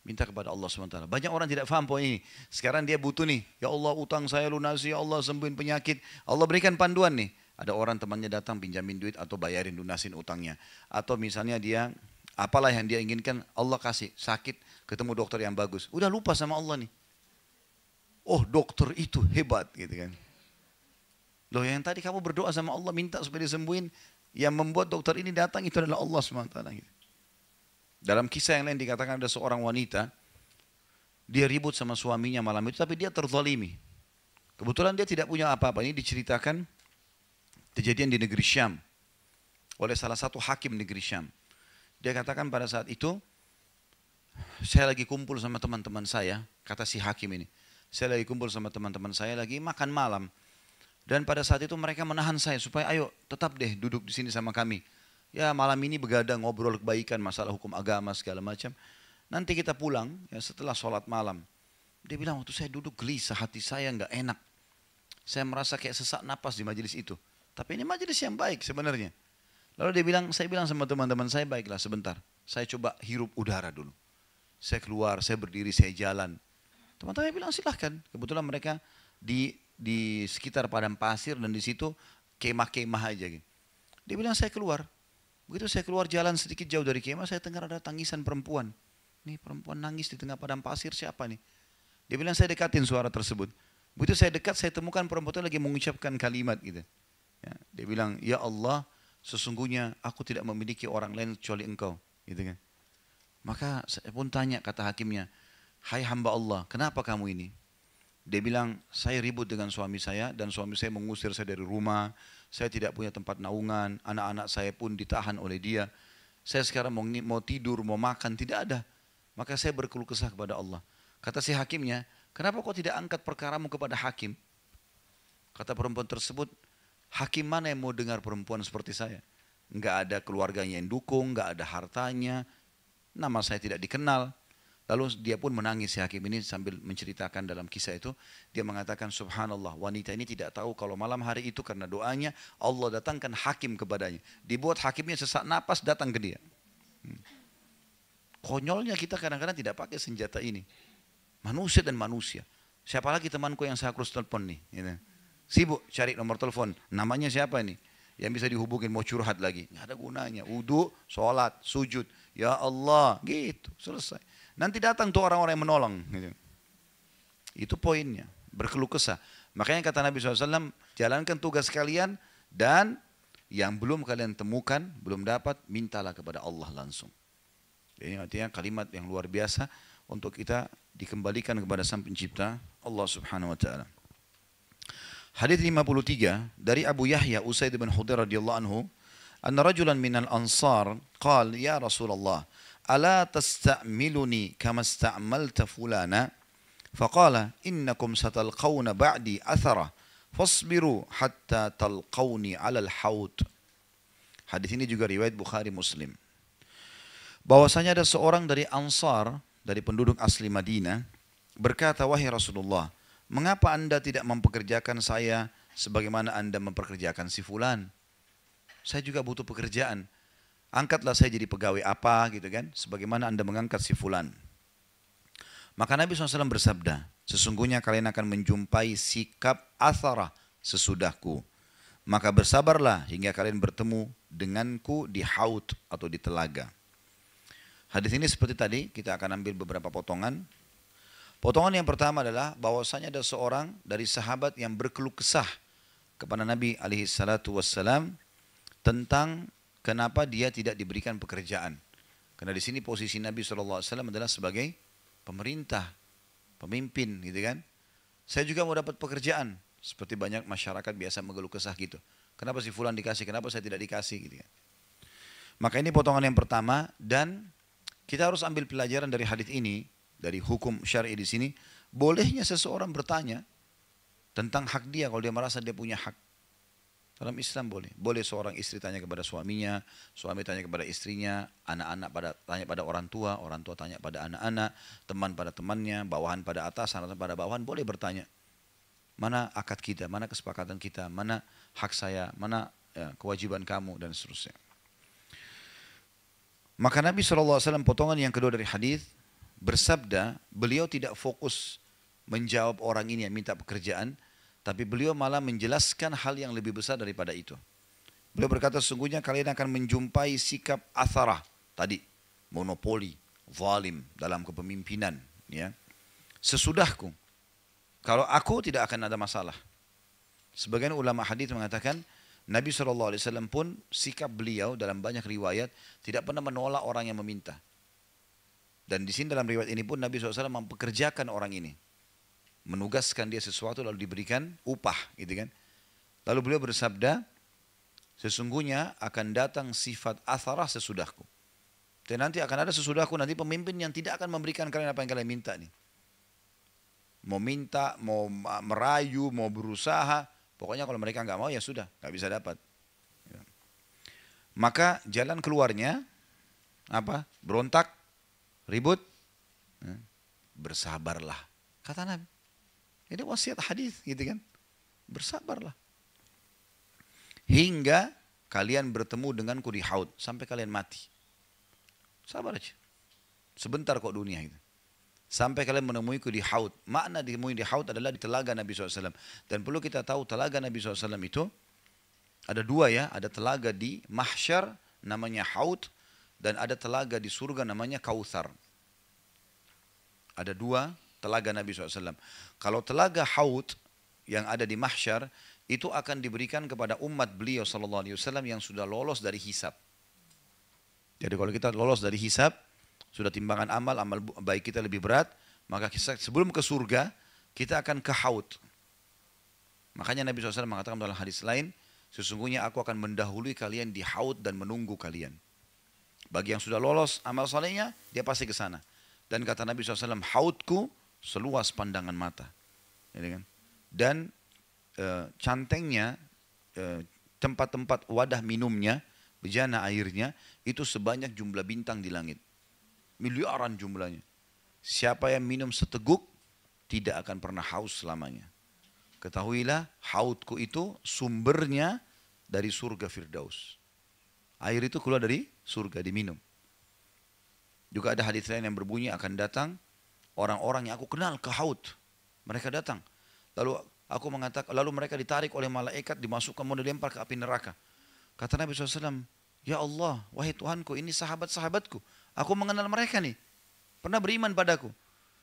Minta kepada Allah SWT. Banyak orang tidak faham poin ini. Sekarang dia butuh nih, ya Allah utang saya lunasi, ya Allah sembuhin penyakit. Allah berikan panduan nih. Ada orang temannya datang pinjamin duit atau bayarin lunasin utangnya. Atau misalnya dia, apalah yang dia inginkan, Allah kasih, sakit, ketemu dokter yang bagus. Udah lupa sama Allah nih. Oh dokter itu hebat gitu kan. Loh yang tadi kamu berdoa sama Allah minta supaya disembuhin, yang membuat dokter ini datang itu adalah Allah SWT. Gitu. Dalam kisah yang lain dikatakan ada seorang wanita, dia ribut sama suaminya malam itu tapi dia terzalimi. Kebetulan dia tidak punya apa-apa, ini diceritakan kejadian di negeri Syam oleh salah satu hakim negeri Syam. Dia katakan pada saat itu, saya lagi kumpul sama teman-teman saya, kata si hakim ini. Saya lagi kumpul sama teman-teman saya, lagi makan malam. Dan pada saat itu mereka menahan saya supaya ayo tetap deh duduk di sini sama kami. Ya malam ini begadang ngobrol kebaikan, masalah hukum agama segala macam. Nanti kita pulang ya, setelah sholat malam. Dia bilang waktu saya duduk gelisah, hati saya nggak enak. Saya merasa kayak sesak napas di majelis itu. Tapi ini majelis yang baik sebenarnya. Lalu dia bilang, saya bilang sama teman-teman saya, baiklah sebentar. Saya coba hirup udara dulu. Saya keluar, saya berdiri, saya jalan. Teman-teman bilang silahkan. Kebetulan mereka di sekitar padang pasir dan di situ kemah-kemah aja. Gitu. Dia bilang saya keluar. Begitu saya keluar jalan sedikit jauh dari kemah, saya dengar ada tangisan perempuan. Nih perempuan nangis di tengah padang pasir, siapa nih? Dia bilang saya dekatin suara tersebut. Begitu saya dekat, saya temukan perempuan itu lagi mengucapkan kalimat gitu. Ya, dia bilang, ya Allah, sesungguhnya aku tidak memiliki orang lain kecuali engkau. Gitu kan. Maka saya pun tanya, kata hakimnya, hai hamba Allah, kenapa kamu ini? Dia bilang, saya ribut dengan suami saya dan suami saya mengusir saya dari rumah. Saya tidak punya tempat naungan, anak-anak saya pun ditahan oleh dia. Saya sekarang mau tidur, mau makan, tidak ada. Maka saya berkeluh kesah kepada Allah. Kata si hakimnya, kenapa kau tidak angkat perkaramu kepada hakim? Kata perempuan tersebut, hakim mana yang mau dengar perempuan seperti saya? Enggak ada keluarganya yang dukung, enggak ada hartanya, nama saya tidak dikenal. Lalu dia pun menangis si hakim ini sambil menceritakan dalam kisah itu. Dia mengatakan subhanallah wanita ini tidak tahu kalau malam hari itu karena doanya Allah datangkan hakim kepadanya. Dibuat hakimnya sesak napas datang ke dia. Konyolnya kita kadang-kadang tidak pakai senjata ini. Manusia dan manusia. Siapa lagi temanku yang saya harus telepon nih. Gitu. Sibuk cari nomor telepon. Namanya siapa nih? Yang bisa dihubungin mau curhat lagi. Nggak ada gunanya. Wudu, sholat, sujud. Ya Allah. Gitu. Selesai. Nanti datang tuh orang-orang yang menolong. Gitu. Itu poinnya. Berkeluh kesah. Makanya kata Nabi SAW, jalankan tugas kalian dan yang belum kalian temukan, belum dapat, mintalah kepada Allah langsung. Ini artinya kalimat yang luar biasa untuk kita dikembalikan kepada Sang Pencipta Allah Subhanahu wa taala. Hadis 53 dari Abu Yahya Usaid bin Hudair radhiyallahu anhu, anna rajulan minal ansar qala ya Rasulullah, ala tasta'miluni kama ista'malta fulana? Faqala innakum satalqawna ba'di athara fasbiru hatta talqawni 'alal haud. Hadis ini juga riwayat Bukhari Muslim. Bahwasanya ada seorang dari Ansar, dari penduduk asli Madinah, berkata, wahai Rasulullah, mengapa anda tidak mempekerjakan saya sebagaimana anda mempekerjakan si fulan? Saya juga butuh pekerjaan. Angkatlah saya jadi pegawai apa gitu kan, sebagaimana anda mengangkat si fulan. Maka Nabi SAW bersabda, sesungguhnya kalian akan menjumpai sikap athara sesudahku. Maka bersabarlah hingga kalian bertemu denganku di haud atau di telaga. Hadis ini seperti tadi, kita akan ambil beberapa potongan. Potongan yang pertama adalah bahwasanya ada seorang dari sahabat yang berkeluh kesah kepada Nabi SAW tentang kenapa dia tidak diberikan pekerjaan. Karena di sini posisi Nabi SAW adalah sebagai pemerintah, pemimpin gitu kan. Saya juga mau dapat pekerjaan. Seperti banyak masyarakat biasa mengeluh kesah gitu. Kenapa si fulan dikasih, kenapa saya tidak dikasih gitu kan. Maka ini potongan yang pertama, dan kita harus ambil pelajaran dari hadis ini, dari hukum syar'i di sini. Bolehnya seseorang bertanya tentang hak dia kalau dia merasa dia punya hak. Dalam Islam boleh. Boleh seorang istri tanya kepada suaminya, suami tanya kepada istrinya, anak-anak tanya pada orang tua tanya pada anak-anak, teman pada temannya, bawahan pada atasan atau pada bawahan, boleh bertanya. Mana akad kita, mana kesepakatan kita, mana hak saya, mana kewajiban kamu, dan seterusnya. Maka Nabi SAW potongan yang kedua dari hadis bersabda, beliau tidak fokus menjawab orang ini yang minta pekerjaan, tapi beliau malah menjelaskan hal yang lebih besar daripada itu. Beliau berkata, sesungguhnya kalian akan menjumpai sikap atharah tadi, monopoli, zalim dalam kepemimpinan, ya. Sesudahku, kalau aku tidak akan ada masalah. Sebagian ulama hadis mengatakan Nabi SAW pun sikap beliau dalam banyak riwayat tidak pernah menolak orang yang meminta. Dan di sini dalam riwayat ini pun Nabi SAW mempekerjakan orang ini, menugaskan dia sesuatu lalu diberikan upah, gitu kan. Lalu beliau bersabda, sesungguhnya akan datang sifat atharah sesudahku. Dan nanti akan ada sesudahku nanti pemimpin yang tidak akan memberikan kalian apa yang kalian minta nih. Mau minta, mau merayu, mau berusaha, pokoknya kalau mereka nggak mau ya sudah, nggak bisa dapat. Maka jalan keluarnya apa? Berontak, ribut, bersabarlah, kata Nabi. Ini wasiat hadis, gitu kan? Bersabarlah hingga kalian bertemu denganku di haud, sampai kalian mati. Sabar aja, sebentar kok dunia itu. Sampai kalian menemuiku di haud. Makna ditemui di haud adalah di telaga Nabi SAW. Dan perlu kita tahu telaga Nabi SAW itu ada dua ya. Ada telaga di mahsyar namanya haud. Dan ada telaga di surga namanya kautsar. Ada dua telaga Nabi SAW. Kalau telaga haud yang ada di mahsyar itu akan diberikan kepada umat beliau SAW yang sudah lolos dari hisab. Jadi kalau kita lolos dari hisab, sudah timbangan amal baik kita lebih berat, maka sebelum ke surga, kita akan ke haud. Makanya Nabi SAW mengatakan dalam hadis lain, sesungguhnya aku akan mendahului kalian di haud dan menunggu kalian. Bagi yang sudah lolos amal salehnya, dia pasti ke sana. Dan kata Nabi SAW, haudku seluas pandangan mata. Dan cantengnya, tempat-tempat wadah minumnya, bejana airnya, itu sebanyak jumlah bintang di langit. Miliaran jumlahnya. Siapa yang minum seteguk tidak akan pernah haus selamanya. Ketahuilah haudku itu sumbernya dari surga Firdaus. Air itu keluar dari surga diminum. Juga ada hadis lain yang berbunyi akan datang orang-orang yang aku kenal ke haud. Mereka datang. Lalu aku mengatakan, lalu mereka ditarik oleh malaikat, dimasukkan mau dilempar ke api neraka. Kata Nabi SAW, ya Allah, wahai Tuhanku, ini sahabat-sahabatku. Aku mengenal mereka nih. Pernah beriman padaku.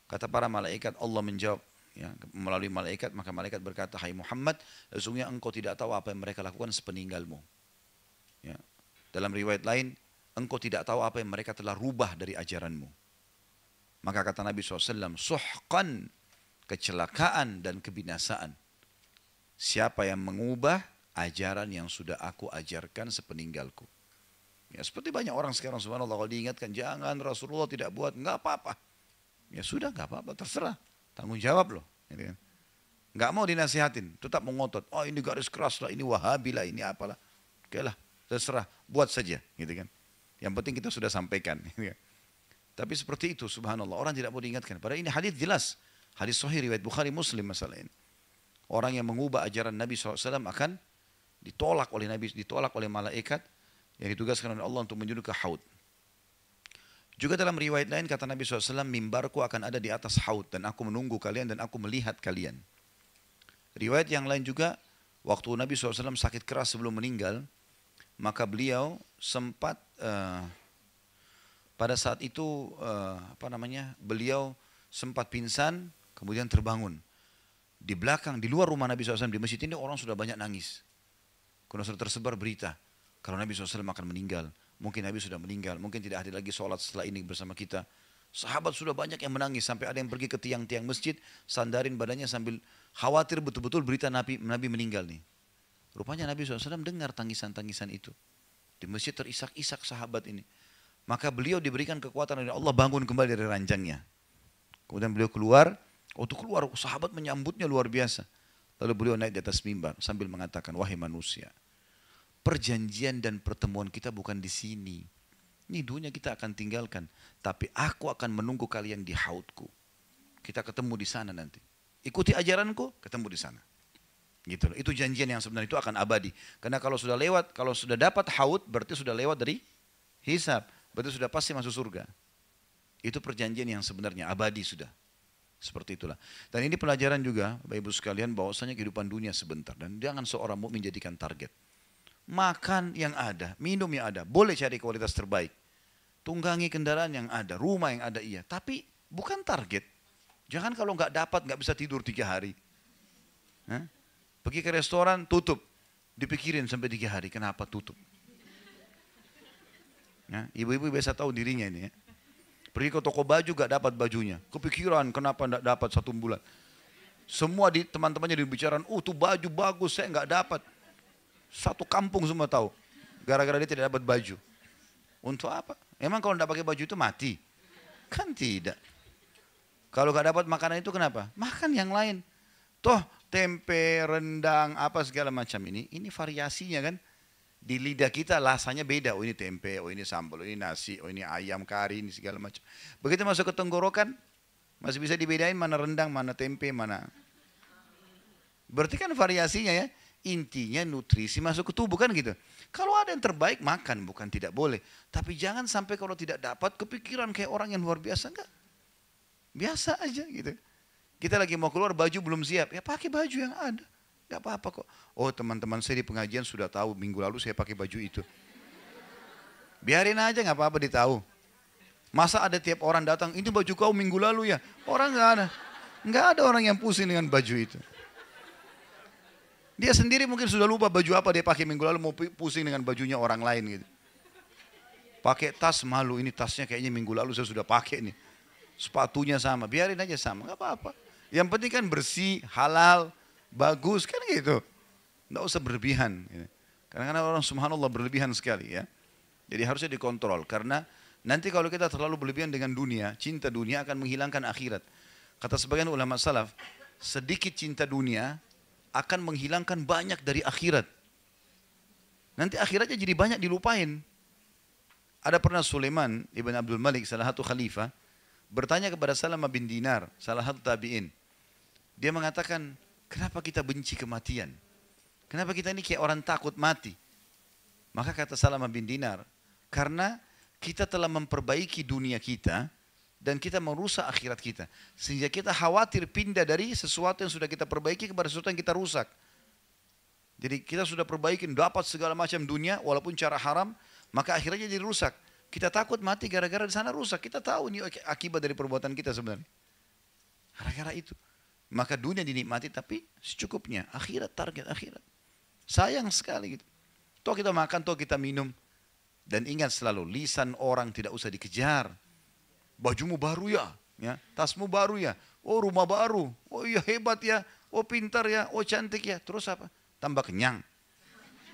Kata para malaikat, Allah menjawab. Ya, melalui malaikat, maka malaikat berkata, hai Muhammad, sesungguhnya engkau tidak tahu apa yang mereka lakukan sepeninggalmu. Ya. Dalam riwayat lain, engkau tidak tahu apa yang mereka telah rubah dari ajaranmu. Maka kata Nabi SAW, suhqan, kecelakaan dan kebinasaan. Siapa yang mengubah ajaran yang sudah aku ajarkan sepeninggalku. Ya seperti banyak orang sekarang subhanallah kalau diingatkan, jangan Rasulullah tidak buat, enggak apa-apa. Ya sudah enggak apa-apa, terserah. Tanggung jawab loh. Gitu kan. Enggak mau dinasihatin, tetap mengotot. Oh ini garis keras lah, ini wahabi lah, ini apalah. Oke lah, terserah, buat saja. Gitu kan. Yang penting kita sudah sampaikan. Gitu kan. Tapi seperti itu subhanallah, orang tidak mau diingatkan. Padahal ini hadis jelas. Hadis sahih riwayat Bukhari Muslim masalah ini. Orang yang mengubah ajaran Nabi SAW akan ditolak oleh Nabi, ditolak oleh malaikat yang ditugaskan oleh Allah untuk menuju ke haud. Juga dalam riwayat lain kata Nabi SAW, mimbarku akan ada di atas haud dan aku menunggu kalian dan aku melihat kalian. Riwayat yang lain juga, waktu Nabi SAW sakit keras sebelum meninggal, maka beliau sempat pada saat itu beliau sempat pingsan, kemudian terbangun. Di belakang, di luar rumah Nabi SAW, di masjid ini orang sudah banyak nangis. Karena sudah tersebar berita, kalau Nabi SAW akan meninggal. Mungkin Nabi sudah meninggal, mungkin tidak ada lagi sholat setelah ini bersama kita. Sahabat sudah banyak yang menangis, sampai ada yang pergi ke tiang-tiang masjid, sandarin badannya sambil khawatir betul-betul berita Nabi meninggal nih. Rupanya Nabi SAW dengar tangisan-tangisan itu. Di masjid terisak-isak sahabat ini. Maka beliau diberikan kekuatan oleh Allah, bangun kembali dari ranjangnya. Kemudian beliau keluar, waktu keluar sahabat menyambutnya luar biasa. Lalu beliau naik di atas mimbar sambil mengatakan, wahai manusia, perjanjian dan pertemuan kita bukan di sini. Ini dunia kita akan tinggalkan. Tapi aku akan menunggu kalian di haudku. Kita ketemu di sana nanti. Ikuti ajaranku, ketemu di sana. Gitu loh. Itu janjian yang sebenarnya itu akan abadi. Karena kalau sudah lewat, kalau sudah dapat haud, berarti sudah lewat dari hisab. Berarti sudah pasti masuk surga. Itu perjanjian yang sebenarnya abadi sudah. Seperti itulah. Dan ini pelajaran juga, Bapak Ibu sekalian, bahwasanya kehidupan dunia sebentar. Dan jangan seorang mukmin jadikan target. Makan yang ada, minum yang ada. Boleh cari kualitas terbaik. Tunggangi kendaraan yang ada, rumah yang ada iya. Tapi bukan target. Jangan kalau nggak dapat, nggak bisa tidur 3 hari. Hah? Pergi ke restoran, tutup. Dipikirin sampai 3 hari, kenapa tutup? Ya, ibu-ibu biasa tahu dirinya ini ya. Pergi ke toko baju gak dapat bajunya. Kepikiran kenapa gak dapat 1 bulan. Semua teman-temannya dibicarakan, tuh baju bagus, saya gak dapat. Satu kampung semua tahu. Gara-gara dia tidak dapat baju. Untuk apa? Emang kalau tidak pakai baju itu mati? Kan tidak. Kalau gak dapat makanan itu kenapa? Makan yang lain. Toh tempe, rendang, apa segala macam ini variasinya kan. Di lidah kita rasanya beda. Oh ini tempe, oh ini sambal, oh ini nasi, oh ini ayam kari, ini segala macam. Begitu masuk ke tenggorokan, masih bisa dibedain mana rendang, mana tempe, mana. Berarti kan variasinya ya. Intinya nutrisi masuk ke tubuh kan gitu. Kalau ada yang terbaik makan, bukan tidak boleh. Tapi jangan sampai kalau tidak dapat kepikiran kayak orang yang luar biasa. Enggak. Biasa aja gitu. Kita lagi mau keluar baju belum siap. Ya pakai baju yang ada. Gak apa-apa kok. Oh teman-teman saya di pengajian sudah tahu minggu lalu saya pakai baju itu. Biarin aja gak apa-apa ditahu. Masa ada tiap orang datang, ini baju kau minggu lalu ya? Orang gak ada. Gak ada orang yang pusing dengan baju itu. Dia sendiri mungkin sudah lupa baju apa dia pakai minggu lalu, mau pusing dengan bajunya orang lain gitu. Pakai tas malu, ini tasnya kayaknya minggu lalu saya sudah pakai nih. Sepatunya sama, biarin aja sama, gak apa-apa. Yang penting kan bersih, halal, bagus kan gitu. Nggak usah berlebihan. Kadang-kadang orang subhanallah berlebihan sekali ya. Jadi harusnya dikontrol. Karena nanti kalau kita terlalu berlebihan dengan dunia, cinta dunia akan menghilangkan akhirat. Kata sebagian ulama salaf, sedikit cinta dunia akan menghilangkan banyak dari akhirat. Nanti akhiratnya jadi banyak dilupain. Ada pernah Sulaiman ibn Abdul Malik, salah satu khalifah, bertanya kepada Salamah bin Dinar, salah satu tabi'in. Dia mengatakan, kenapa kita benci kematian? Kenapa kita ini kayak orang takut mati? Maka kata Salamah bin Dinar, karena kita telah memperbaiki dunia kita dan kita merusak akhirat kita. Sehingga kita khawatir pindah dari sesuatu yang sudah kita perbaiki kepada sesuatu yang kita rusak. Jadi kita sudah perbaikin, dapat segala macam dunia walaupun cara haram, maka akhirnya jadi rusak. Kita takut mati gara-gara di sana rusak. Kita tahu ini akibat dari perbuatan kita sebenarnya. Gara-gara itu. Maka dunia dinikmati tapi secukupnya. Akhirat, target akhirat. Sayang sekali gitu. Toh kita makan, toh kita minum. Dan ingat selalu, lisan orang tidak usah dikejar. Bajumu baru ya, tasmu baru ya, oh rumah baru, oh iya hebat ya, oh pintar ya, oh cantik ya. Terus apa? Tambah kenyang?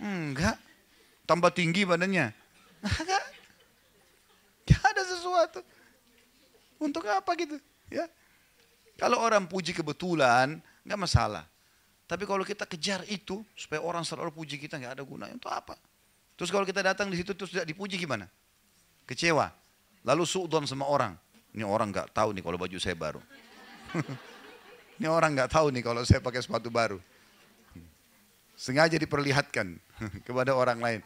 Enggak. Tambah tinggi badannya? Enggak. Enggak ada sesuatu. Untuk apa gitu? Ya. Kalau orang puji kebetulan, enggak masalah. Tapi kalau kita kejar itu, supaya orang selalu puji kita, enggak ada gunanya. Untuk apa? Terus kalau kita datang di situ terus tidak dipuji gimana? Kecewa. Lalu suudzon sama orang. Ini orang nggak tahu nih kalau baju saya baru. Ini orang nggak tahu nih kalau saya pakai sepatu baru. Sengaja diperlihatkan kepada orang lain.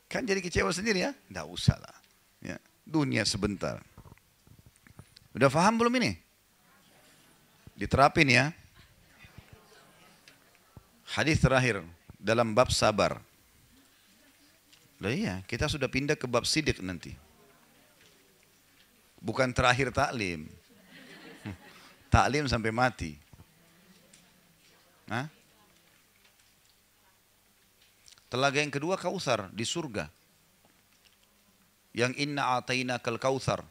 Kan jadi kecewa sendiri ya? Nggak usah lah. Ya, dunia sebentar. Udah paham belum ini? Diterapin ya. Hadis terakhir dalam bab sabar. Nah iya, kita sudah pindah ke bab sidik nanti. Bukan terakhir taklim. Taklim sampai mati. Hah? Telaga yang kedua Kautsar di surga. Yang inna ataina kal kautsar.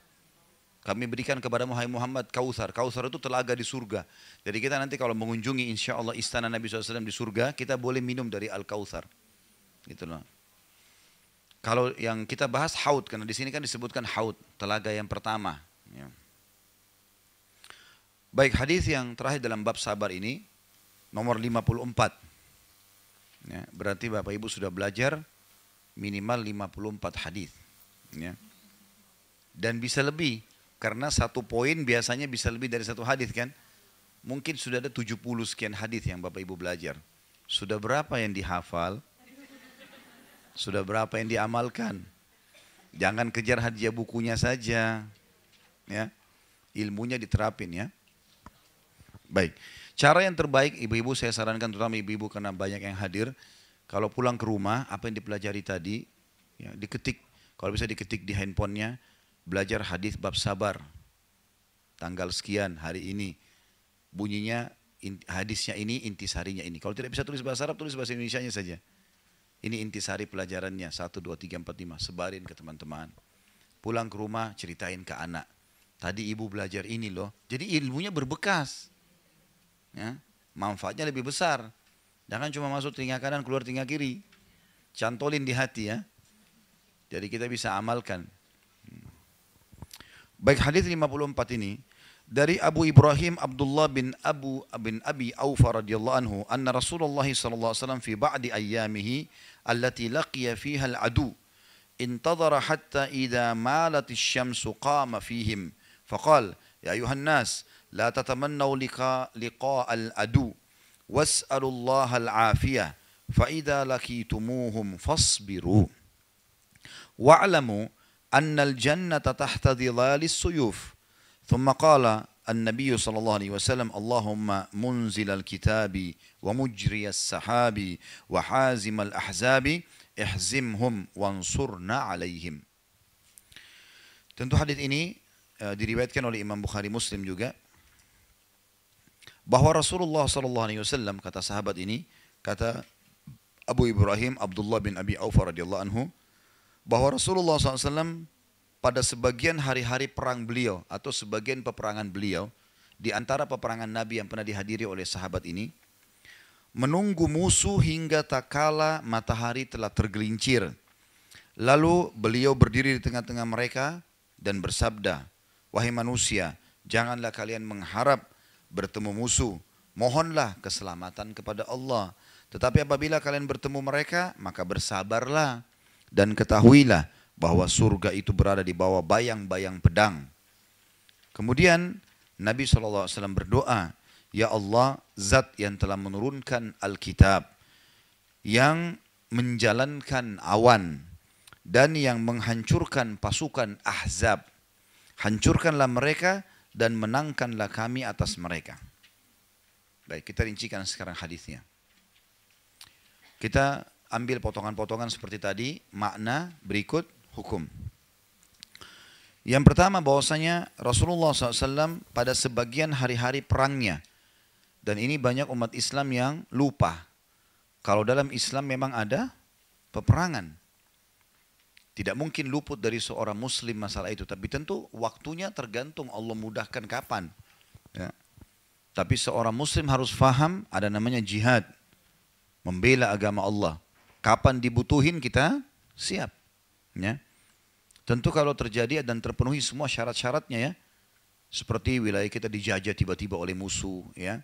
Kami berikan kepadamu hai Muhammad Kautsar. Kautsar itu telaga di surga. Jadi kita nanti kalau mengunjungi insya Allah istana Nabi SAW di surga, kita boleh minum dari Al-Kautsar. Gitu loh. Kalau yang kita bahas haud, karena di sini kan disebutkan haud, telaga yang pertama. Ya. Baik, hadis yang terakhir dalam bab sabar ini, nomor 54. Ya, berarti Bapak Ibu sudah belajar minimal 54 hadis. Ya. Dan bisa lebih, karena satu poin biasanya bisa lebih dari satu hadis kan. Mungkin sudah ada 70 sekian hadis yang Bapak Ibu belajar. Sudah berapa yang dihafal? Sudah berapa yang diamalkan? Jangan kejar hadiah bukunya saja. Ya. Ilmunya diterapin ya. Baik. Cara yang terbaik ibu-ibu saya sarankan terutama ibu-ibu karena banyak yang hadir. Kalau pulang ke rumah apa yang dipelajari tadi ya, diketik. Kalau bisa diketik di handphonenya. Belajar hadis bab sabar. Tanggal sekian hari ini. Bunyinya hadisnya ini intisarinya ini. Kalau tidak bisa tulis bahasa Arab tulis bahasa Indonesianya saja. Ini intisari pelajarannya 1, 2, 3, 4, 5. Sebarin ke teman-teman. Pulang ke rumah ceritain ke anak. Tadi ibu belajar ini loh. Jadi ilmunya berbekas. Ya, manfaatnya lebih besar. Jangan cuma masuk telinga kanan keluar telinga kiri. Cantolin di hati ya. Jadi kita bisa amalkan. Baik hadis 54 ini. Dari Abu Ibrahim Abdullah bin Abi Aufa radhiyallahu anhu anna Rasulullah sallallahu alaihi wasallam fi ba'di ayyamihi allati laqiya fiha al-adu intadhara hatta idza malat asy-syamsu qama fihim faqala ya ayuhan nas la tatamannaw liqa al-adu was'alu Allah al-afiyah fa idza laqitumuhum fasbiru wa'lamu anna al-jannata tahta dhilalis suyuf. ثم قال النبي صلى الله عليه وسلم اللهم منزل الكتاب ومجري السحاب وحازم الأحزاب احزمهم وانصرنا عليهم. Tentu hadis ini diriwayatkan oleh Imam Bukhari Muslim juga bahwa Rasulullah sallallahu alaihi wasallam kata sahabat ini kata Abu Ibrahim Abdullah bin Abi Aufa radhiyallahu anhu bahwa Rasulullah SAW pada sebagian hari-hari perang beliau atau sebagian peperangan beliau di antara peperangan Nabi yang pernah dihadiri oleh sahabat ini menunggu musuh hingga tak kala matahari telah tergelincir. Lalu beliau berdiri di tengah-tengah mereka dan bersabda, wahai manusia, janganlah kalian mengharap bertemu musuh, mohonlah keselamatan kepada Allah. Tetapi apabila kalian bertemu mereka, maka bersabarlah dan ketahuilah bahwa surga itu berada di bawah bayang-bayang pedang. Kemudian Nabi SAW berdoa, ya Allah, zat yang telah menurunkan Alkitab, yang menjalankan awan, dan yang menghancurkan pasukan Ahzab. Hancurkanlah mereka dan menangkanlah kami atas mereka. Baik, kita rincikan sekarang hadisnya. Kita ambil potongan-potongan seperti tadi, makna berikut, hukum. Yang pertama bahwasanya Rasulullah SAW pada sebagian hari-hari perangnya, dan ini banyak umat Islam yang lupa, kalau dalam Islam memang ada peperangan. Tidak mungkin luput dari seorang muslim masalah itu. Tapi tentu waktunya tergantung Allah mudahkan kapan. Ya. Tapi seorang muslim harus faham ada namanya jihad. Membela agama Allah. Kapan dibutuhin kita siap. Ya. Tentu kalau terjadi dan terpenuhi semua syarat-syaratnya ya. Seperti wilayah kita dijajah tiba-tiba oleh musuh. Ya.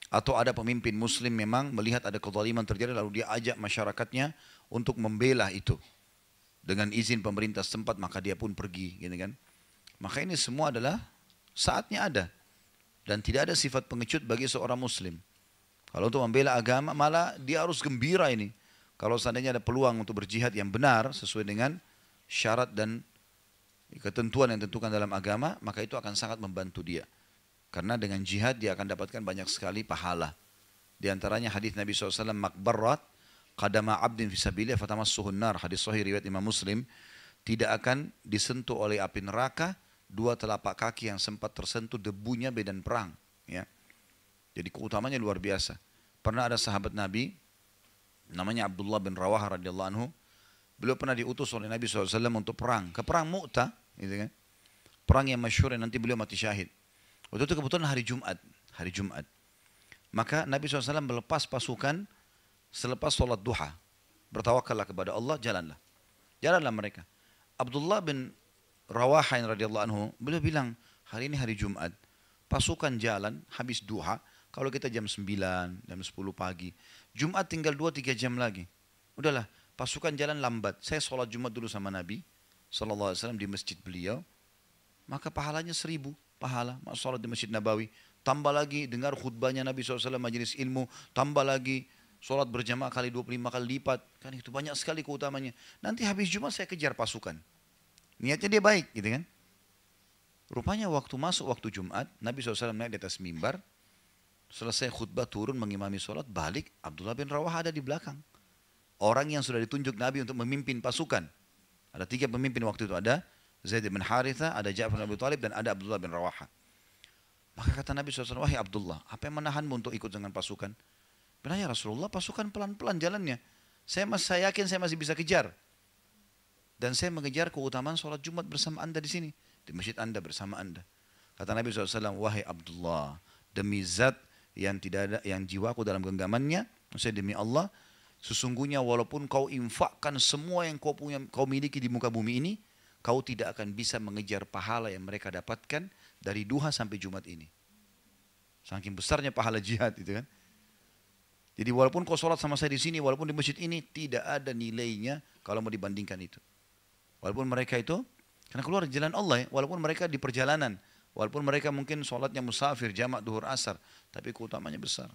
Atau ada pemimpin muslim memang melihat ada kezaliman terjadi lalu dia ajak masyarakatnya untuk membela itu. Dengan izin pemerintah setempat maka dia pun pergi, gitu kan. Maka ini semua adalah saatnya ada. Dan tidak ada sifat pengecut bagi seorang muslim. Kalau untuk membela agama malah dia harus gembira ini. Kalau seandainya ada peluang untuk berjihad yang benar sesuai dengan syarat dan ketentuan yang ditentukan dalam agama, maka itu akan sangat membantu dia. Karena dengan jihad dia akan dapatkan banyak sekali pahala. Di antaranya hadis Nabi SAW, makbarat qadama abdin fisabilillah fatamassuhun nar, hadis sahih riwayat Imam Muslim, tidak akan disentuh oleh api neraka dua telapak kaki yang sempat tersentuh debunya medan perang, ya. Jadi keutamanya luar biasa. Pernah ada sahabat Nabi namanya Abdullah bin Rawaha radhiyallahu anhu, beliau pernah diutus oleh Nabi SAW untuk perang, ke perang Mu'tah, gitu kan. Perang yang masyhur yang nanti beliau mati syahid. Waktu itu kebetulan hari Jumat. Maka Nabi SAW melepas pasukan selepas sholat duha, bertawakallah kepada Allah, jalanlah mereka. Abdullah bin Rawaha radhiyallahu anhu, beliau bilang, hari ini hari Jumat, pasukan jalan habis duha, kalau kita jam 9, jam 10 pagi, Jumat tinggal 2-3 jam lagi. Udahlah, pasukan jalan lambat, saya sholat Jumat dulu sama Nabi SAW di masjid beliau, maka pahalanya 1000 pahala, sholat di Masjid Nabawi, tambah lagi dengar khutbahnya Nabi SAW, majelis ilmu, tambah lagi sholat berjamaah kali 25 kali lipat. Kan itu banyak sekali keutamanya. Nanti habis Jumat saya kejar pasukan. Niatnya dia baik gitu kan. Rupanya waktu masuk waktu Jumat, Nabi SAW naik di atas mimbar. Selesai khutbah turun mengimami sholat, balik Abdullah bin Rawaha ada di belakang. Orang yang sudah ditunjuk Nabi untuk memimpin pasukan. Ada 3 pemimpin waktu itu. Ada Zaid bin Haritha, ada Ja'far bin Abi Thalib, dan ada Abdullah bin Rawaha. Maka kata Nabi SAW, wahai Abdullah, apa yang menahanmu untuk ikut dengan pasukan? Benar ya Rasulullah, pasukan pelan-pelan jalannya. Saya yakin saya masih bisa kejar. Dan saya mengejar keutamaan sholat Jumat bersama anda di sini. Di masjid anda bersama anda. Kata Nabi SAW, wahai Abdullah, demi zat yang tidak ada, yang jiwaku dalam genggamannya, maksudnya demi Allah, sesungguhnya walaupun kau infakkan semua yang kau miliki di muka bumi ini, kau tidak akan bisa mengejar pahala yang mereka dapatkan dari duha sampai Jumat ini. Saking besarnya pahala jihad itu kan. Jadi walaupun kau sholat sama saya di sini, walaupun di masjid ini, tidak ada nilainya kalau mau dibandingkan itu. Walaupun mereka itu, karena keluar di jalan Allah ya, walaupun mereka di perjalanan, walaupun mereka mungkin sholatnya musafir, jamak duhur asar, tapi keutamanya besar.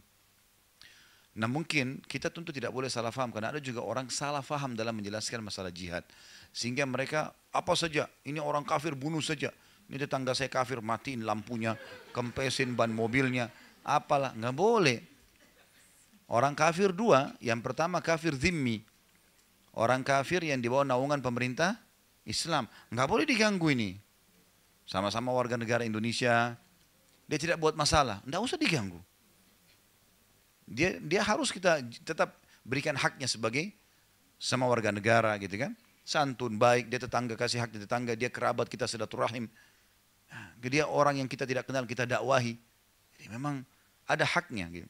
Nah mungkin kita tentu tidak boleh salah faham, karena ada juga orang salah faham dalam menjelaskan masalah jihad. Sehingga mereka, apa saja, ini orang kafir bunuh saja. Ini tetangga saya kafir, matiin lampunya, kempesin ban mobilnya, apalah, nggak boleh. Orang kafir 2, yang pertama kafir zimmi. Orang kafir yang di bawah naungan pemerintah Islam. Nggak boleh diganggu ini. Sama-sama warga negara Indonesia. Dia tidak buat masalah. Nggak usah diganggu. Dia harus kita tetap berikan haknya sebagai sama warga negara gitu kan. Santun, baik, dia tetangga, kasih hak dia tetangga, dia kerabat kita silaturahim. Dia orang yang kita tidak kenal, kita dakwahi. Jadi memang ada haknya gitu.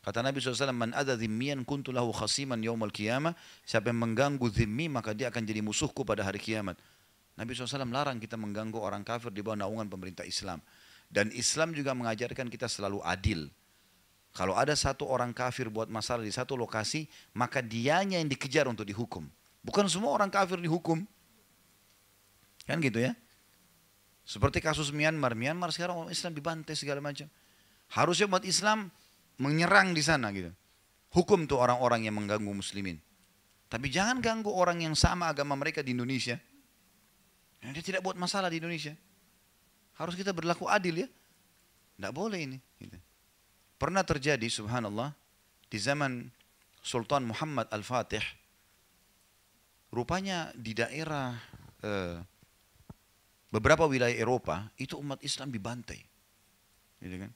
Kata Nabi SAW, man adza dhimmiyan kuntu lahu khasiman yaumal qiyamah. Siapa yang mengganggu dhimmi, maka dia akan jadi musuhku pada hari kiamat. Nabi SAW larang kita mengganggu orang kafir di bawah naungan pemerintah Islam. Dan Islam juga mengajarkan kita selalu adil. Kalau ada satu orang kafir buat masalah di satu lokasi, maka dianya yang dikejar untuk dihukum. Bukan semua orang kafir dihukum. Kan gitu ya. Seperti kasus Myanmar. Myanmar sekarang orang Islam dibantai segala macam. Harusnya umat Islam menyerang di sana gitu. Hukum tuh orang-orang yang mengganggu muslimin. Tapi jangan ganggu orang yang sama agama mereka di Indonesia. Dia tidak buat masalah di Indonesia. Harus kita berlaku adil ya. Tidak boleh ini. Gitu. Pernah terjadi subhanallah di zaman Sultan Muhammad Al-Fatih. Rupanya di daerah beberapa wilayah Eropa itu umat Islam dibantai. Gitu kan?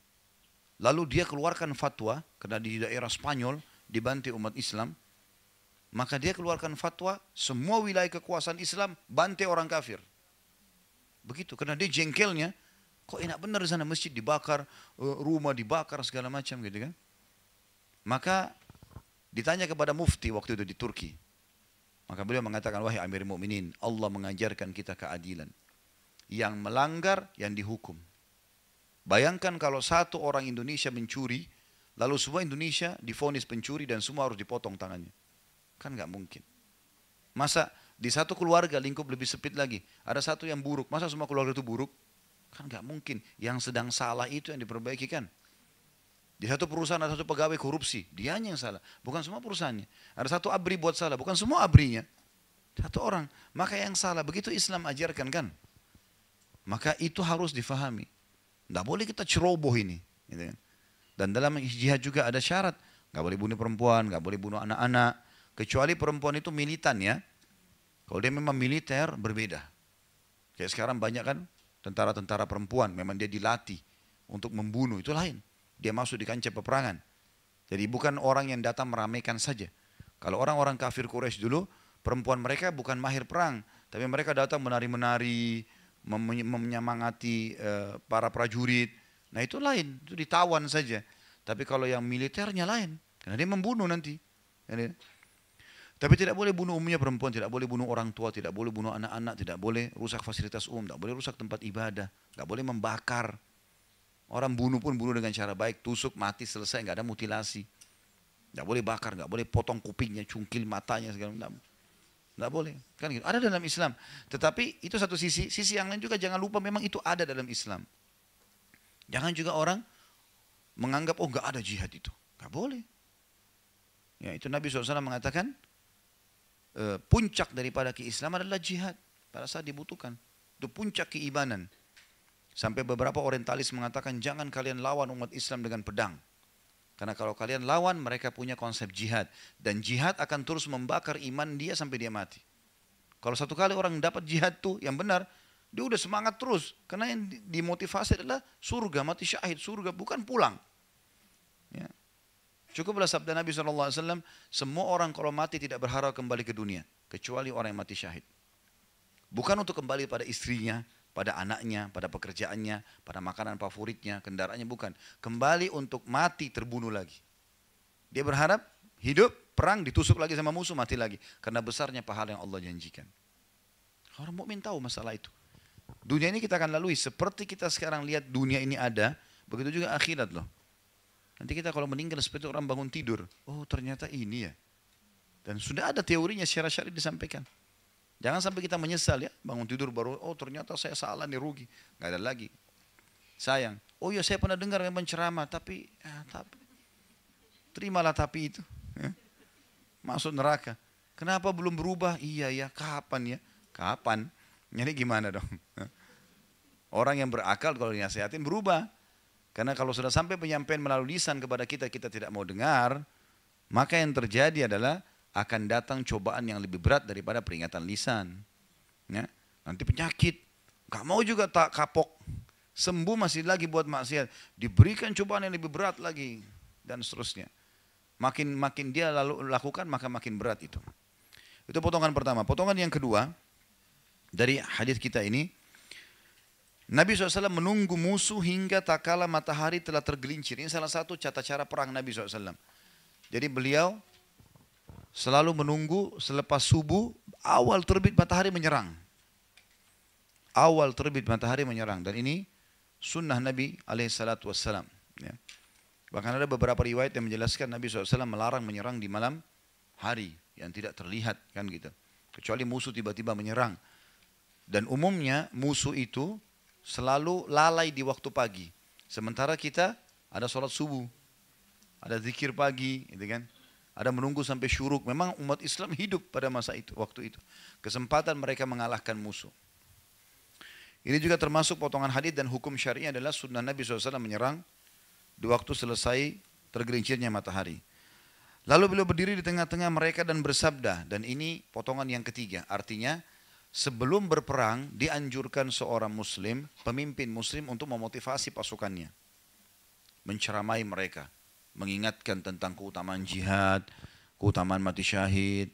Lalu dia keluarkan fatwa, karena di daerah Spanyol dibantai umat Islam, Maka dia keluarkan fatwa, semua wilayah kekuasaan Islam bantai orang kafir. Begitu, karena dia jengkelnya, kok enak benar di sana, masjid dibakar, rumah dibakar, segala macam gitu kan. Maka ditanya kepada mufti waktu itu di Turki. Maka beliau mengatakan, wahai Amir Mu'minin, Allah mengajarkan kita keadilan. Yang melanggar, yang dihukum. Bayangkan kalau satu orang Indonesia mencuri, lalu semua Indonesia divonis pencuri dan semua harus dipotong tangannya. Kan nggak mungkin. Masa di satu keluarga lingkup lebih sempit lagi, ada satu yang buruk, masa semua keluarga itu buruk? Kan nggak mungkin. Yang sedang salah itu yang diperbaiki kan. Di satu perusahaan ada satu pegawai korupsi, dianya yang salah, bukan semua perusahaannya. Ada satu abri buat salah, bukan semua abrinya. Satu orang, maka yang salah, begitu Islam ajarkan kan. Maka itu harus difahami. Nggak boleh kita ceroboh ini. Gitu kan. Dan dalam jihad juga ada syarat, nggak boleh bunuh perempuan, nggak boleh bunuh anak-anak. Kecuali perempuan itu militan ya. Kalau dia memang militer berbeda. Kayak sekarang banyak kan tentara-tentara perempuan. Memang dia dilatih untuk membunuh. Itu lain. Dia masuk di kancah peperangan. Jadi bukan orang yang datang meramaikan saja. Kalau orang-orang kafir Quraisy dulu, perempuan mereka bukan mahir perang. Tapi mereka datang menari-menari, menyemangati para prajurit. Nah itu lain. Itu ditawan saja. Tapi kalau yang militernya lain. Karena dia membunuh nanti. Tapi tidak boleh bunuh umumnya perempuan, tidak boleh bunuh orang tua, tidak boleh bunuh anak-anak, tidak boleh rusak fasilitas umum, tidak boleh rusak tempat ibadah, tidak boleh membakar. Orang bunuh pun bunuh dengan cara baik, tusuk, mati, selesai, nggak ada mutilasi. Tidak boleh bakar, nggak boleh potong kupingnya, cungkil matanya, segala macam. Tidak boleh, kan gitu. Ada dalam Islam. Tetapi itu satu sisi, sisi yang lain juga jangan lupa memang itu ada dalam Islam. Jangan juga orang menganggap, oh nggak ada jihad itu. Nggak boleh. Ya, itu Nabi SAW mengatakan, puncak daripada keislaman adalah jihad pada saat dibutuhkan. Itu puncak keimanan. Sampai beberapa orientalis mengatakan jangan kalian lawan umat Islam dengan pedang. Karena kalau kalian lawan mereka punya konsep jihad. Dan jihad akan terus membakar iman dia sampai dia mati. Kalau satu kali orang dapat jihad tuh yang benar, dia udah semangat terus. Karena yang dimotivasi adalah surga, mati syahid, surga, bukan pulang. Ya. Cukuplah sabda Nabi SAW, semua orang kalau mati tidak berharap kembali ke dunia. Kecuali orang yang mati syahid. Bukan untuk kembali pada istrinya, pada anaknya, pada pekerjaannya, pada makanan favoritnya, kendaraannya, bukan. Kembali untuk mati terbunuh lagi. Dia berharap hidup, perang, ditusuk lagi sama musuh, mati lagi. Karena besarnya pahala yang Allah janjikan. Orang mukmin tahu masalah itu. Dunia ini kita akan lalui. Seperti kita sekarang lihat dunia ini ada, begitu juga akhirat loh. Nanti kita kalau meninggal seperti orang bangun tidur. Oh ternyata ini ya. Dan sudah ada teorinya secara syar'i disampaikan. Jangan sampai kita menyesal ya. Bangun tidur baru, oh ternyata saya salah nih, rugi. Gak ada lagi. Sayang. Oh ya saya pernah dengar memang ceramah. Tapi terimalah tapi itu. Ya. Masuk neraka. Kenapa belum berubah? Iya ya, kapan ya? Kapan? Jadi gimana dong? Orang yang berakal kalau dinasihatin berubah. Karena kalau sudah sampai penyampaian melalui lisan kepada kita, kita tidak mau dengar, maka yang terjadi adalah akan datang cobaan yang lebih berat daripada peringatan lisan. Ya, nanti penyakit, gak mau juga tak kapok, sembuh masih lagi buat maksiat, diberikan cobaan yang lebih berat lagi, dan seterusnya. Makin dia lalu lakukan, maka makin berat itu. Itu potongan pertama. Potongan yang kedua, dari hadis kita ini, Nabi SAW menunggu musuh hingga tak kala matahari telah tergelincir. Ini salah satu tata cara perang Nabi SAW. Jadi beliau selalu menunggu selepas subuh, awal terbit matahari menyerang. Awal terbit matahari menyerang. Dan ini sunnah Nabi SAW. Ya. Bahkan ada beberapa riwayat yang menjelaskan Nabi SAW melarang menyerang di malam hari yang tidak terlihat, kan gitu. Kecuali musuh tiba-tiba menyerang. Dan umumnya musuh itu selalu lalai di waktu pagi. Sementara kita ada sholat subuh, ada zikir pagi, gitu kan? Ada menunggu sampai syuruk. Memang umat Islam hidup pada masa itu, waktu itu. Kesempatan mereka mengalahkan musuh. Ini juga termasuk potongan hadis dan hukum syar'i adalah sunnah Nabi SAW menyerang di waktu selesai tergelincirnya matahari. Lalu beliau berdiri di tengah-tengah mereka dan bersabda, dan ini potongan yang ketiga, artinya sebelum berperang dianjurkan seorang muslim, pemimpin muslim untuk memotivasi pasukannya. Menceramai mereka, mengingatkan tentang keutamaan jihad, keutamaan mati syahid,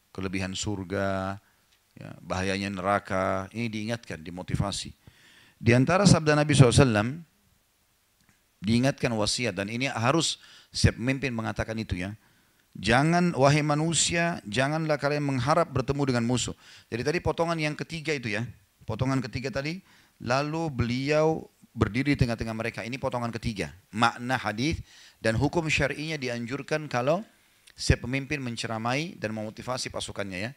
kelebihan surga, ya, bahayanya neraka. Ini diingatkan, dimotivasi. Di antara sabda Nabi SAW, diingatkan wasiat, dan ini harus setiap pemimpin mengatakan itu ya. Jangan, wahai manusia, janganlah kalian mengharap bertemu dengan musuh. Jadi tadi potongan yang ketiga itu ya. Potongan ketiga tadi, lalu beliau berdiri di tengah-tengah mereka. Ini potongan ketiga. Makna hadis dan hukum syar'inya dianjurkan kalau setiap pemimpin menceramai dan memotivasi pasukannya ya.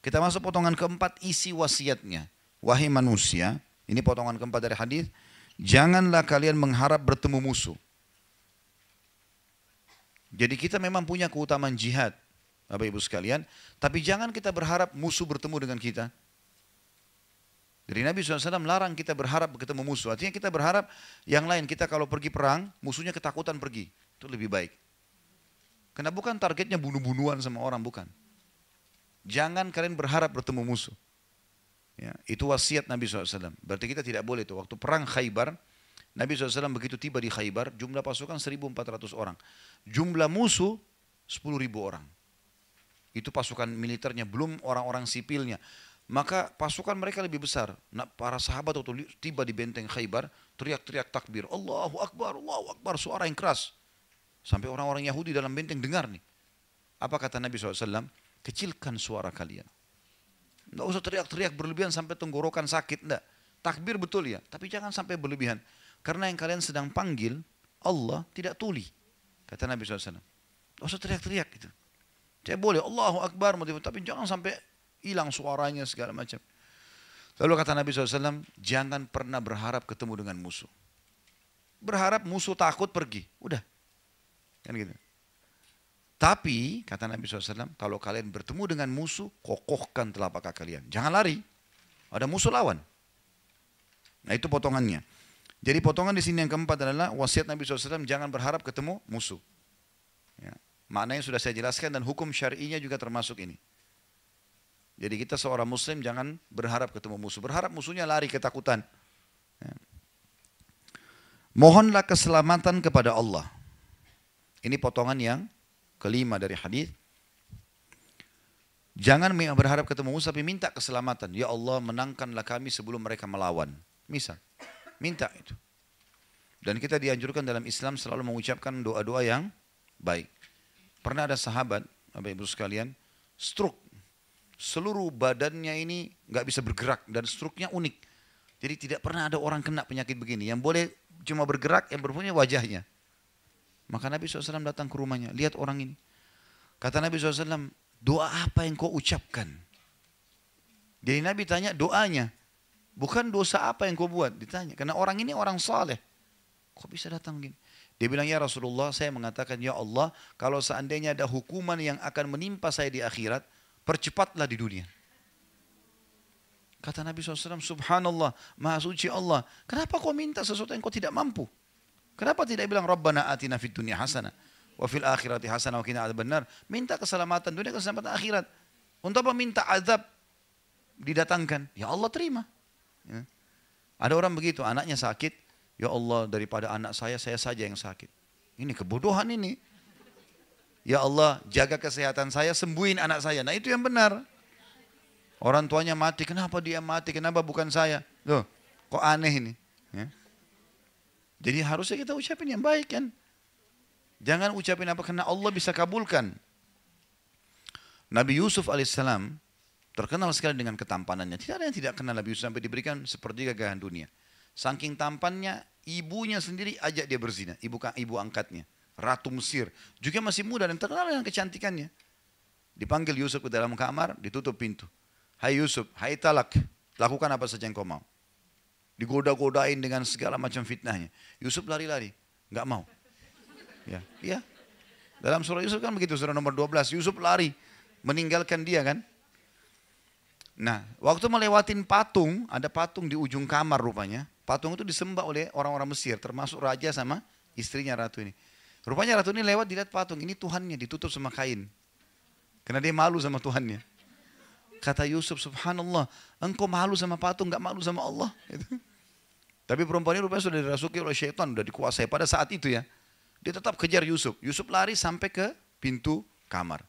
Kita masuk potongan keempat, isi wasiatnya. Wahai manusia, ini potongan keempat dari hadis. Janganlah kalian mengharap bertemu musuh. Jadi kita memang punya keutamaan jihad, Bapak Ibu sekalian. Tapi jangan kita berharap musuh bertemu dengan kita. Jadi Nabi SAW larang kita berharap ketemu musuh. Artinya kita berharap yang lain. Kita kalau pergi perang, musuhnya ketakutan pergi. Itu lebih baik. Karena bukan targetnya bunuh-bunuhan sama orang, bukan. Jangan kalian berharap bertemu musuh. Ya, itu wasiat Nabi SAW. Berarti kita tidak boleh itu. Waktu perang Khaybar, Nabi SAW begitu tiba di Khaybar, jumlah pasukan 1.400 orang. Jumlah musuh 10.000 orang. Itu pasukan militernya, belum orang-orang sipilnya. Maka pasukan mereka lebih besar. Nah, para sahabat waktu tiba di benteng Khaybar, teriak-teriak takbir. Allahu Akbar, Allahu Akbar, suara yang keras. Sampai orang-orang Yahudi dalam benteng dengar nih. Apa kata Nabi SAW? Kecilkan suara kalian. Tidak usah teriak-teriak berlebihan sampai tenggorokan sakit. Tidak. Takbir betul ya, tapi jangan sampai berlebihan. Karena yang kalian sedang panggil, Allah tidak tuli. Kata Nabi SAW. Tidak usah teriak-teriak gitu. Saya boleh Allahu Akbar, tapi jangan sampai hilang suaranya segala macam. Lalu kata Nabi SAW, jangan pernah berharap ketemu dengan musuh. Berharap musuh takut pergi. Udah. Kan gitu. Tapi, kata Nabi SAW, kalau kalian bertemu dengan musuh, kokohkan telapak kaki kalian. Jangan lari. Ada musuh lawan. Nah itu potongannya. Jadi potongan di sini yang keempat adalah wasiat Nabi SAW, jangan berharap ketemu musuh. Ya. Maknanya sudah saya jelaskan dan hukum syar'inya juga termasuk ini. Jadi kita seorang muslim jangan berharap ketemu musuh. Berharap musuhnya lari ketakutan. Ya. Mohonlah keselamatan kepada Allah. Ini potongan yang kelima dari hadis. Jangan berharap ketemu musuh tapi minta keselamatan. Ya Allah, menangkanlah kami sebelum mereka melawan. Misal, minta itu. Dan kita dianjurkan dalam Islam selalu mengucapkan doa-doa yang baik. Pernah ada sahabat, Bapak Ibu sekalian, stroke. Seluruh badannya ini nggak bisa bergerak dan stroke-nya unik. Jadi tidak pernah ada orang kena penyakit begini. Yang boleh cuma bergerak, yang berpunya wajahnya. Maka Nabi SAW datang ke rumahnya, lihat orang ini. Kata Nabi SAW, doa apa yang kau ucapkan? Jadi Nabi tanya doanya. Bukan dosa apa yang kau buat, ditanya. Karena orang ini orang saleh. Kok bisa datang gini? Dia bilang, ya Rasulullah, saya mengatakan, ya Allah, kalau seandainya ada hukuman yang akan menimpa saya di akhirat, percepatlah di dunia. Kata Nabi SAW, subhanallah, maha suci Allah. Kenapa kau minta sesuatu yang kau tidak mampu? Kenapa tidak bilang, Rabbana atina fid dunya hasanah, wa fil akhirati hasanah wa qina adzabannar? Minta keselamatan dunia, keselamatan akhirat. Untuk apa minta azab didatangkan? Ya Allah terima. Ya. Ada orang begitu, anaknya sakit, ya Allah daripada anak saya saja yang sakit. Ini kebodohan ini. Ya Allah jaga kesehatan saya, sembuhin anak saya. Nah itu yang benar. Orang tuanya mati, kenapa dia mati, kenapa bukan saya? Loh, kok aneh ini. Ya. Jadi harusnya kita ucapin yang baik kan. Jangan ucapin apa, karena Allah bisa kabulkan. Nabi Yusuf alaihissalam terkenal sekali dengan ketampanannya. Tidak ada yang tidak kenal Nabi Yusuf sampai diberikan sepertiga kekayaan dunia. Saking tampannya, ibunya sendiri ajak dia berzina. Ibu angkatnya, Ratu Mesir. Juga masih muda dan terkenal dengan kecantikannya. Dipanggil Yusuf ke dalam kamar, ditutup pintu. Hai Yusuf, hai talak, lakukan apa saja yang kau mau. Digoda-godain dengan segala macam fitnahnya. Yusuf lari-lari, nggak mau. Ya, iya. Dalam surah Yusuf kan begitu, surah nomor 12. Yusuf lari, meninggalkan dia kan. Nah, waktu melewatin patung, ada patung di ujung kamar rupanya. Patung itu disembah oleh orang-orang Mesir, termasuk raja sama istrinya ratu ini. Rupanya ratu ini lewat dilihat patung, ini Tuhannya ditutup sama kain. Karena dia malu sama Tuhannya. Kata Yusuf, subhanallah, engkau malu sama patung, gak malu sama Allah. Tapi perempuan ini rupanya sudah dirasuki oleh syaitan, sudah dikuasai pada saat itu ya. Dia tetap kejar Yusuf. Yusuf lari sampai ke pintu kamar.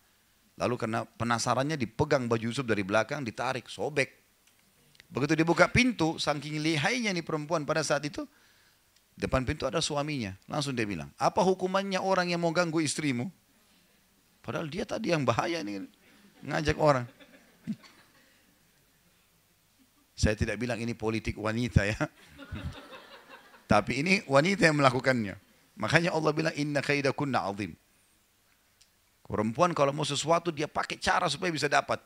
Lalu karena penasarannya dipegang baju Yusuf dari belakang, ditarik, sobek. Begitu dibuka pintu, saking lihainya nih perempuan pada saat itu, depan pintu ada suaminya. Langsung dia bilang, apa hukumannya orang yang mau ganggu istrimu? Padahal dia tadi yang bahaya nih, ngajak orang. Saya tidak bilang ini politik wanita ya. Tapi ini wanita yang melakukannya. Makanya Allah bilang, inna kaidakunna azim. Perempuan kalau mau sesuatu dia pakai cara supaya bisa dapat.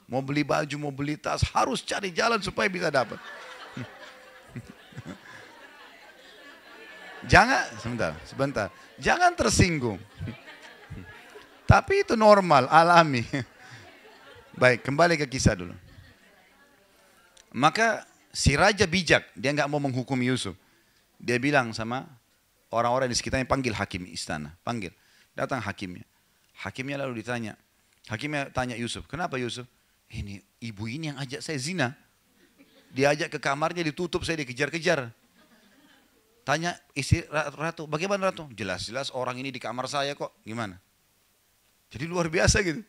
Mau beli baju, mau beli tas, harus cari jalan supaya bisa dapat. Jangan, sebentar. Jangan tersinggung. Tapi itu normal, alami. Baik, kembali ke kisah dulu. Maka si raja bijak, dia nggak mau menghukum Yusuf. Dia bilang sama orang-orang di sekitarnya, panggil hakim istana, panggil. Datang hakimnya. Hakimnya lalu ditanya. Hakimnya tanya Yusuf, kenapa Yusuf? Ini ibu ini yang ajak saya zina. Diajak ke kamarnya, ditutup, saya dikejar-kejar. Tanya istri ratu, bagaimana ratu? Jelas-jelas orang ini di kamar saya kok, gimana? Jadi luar biasa gitu.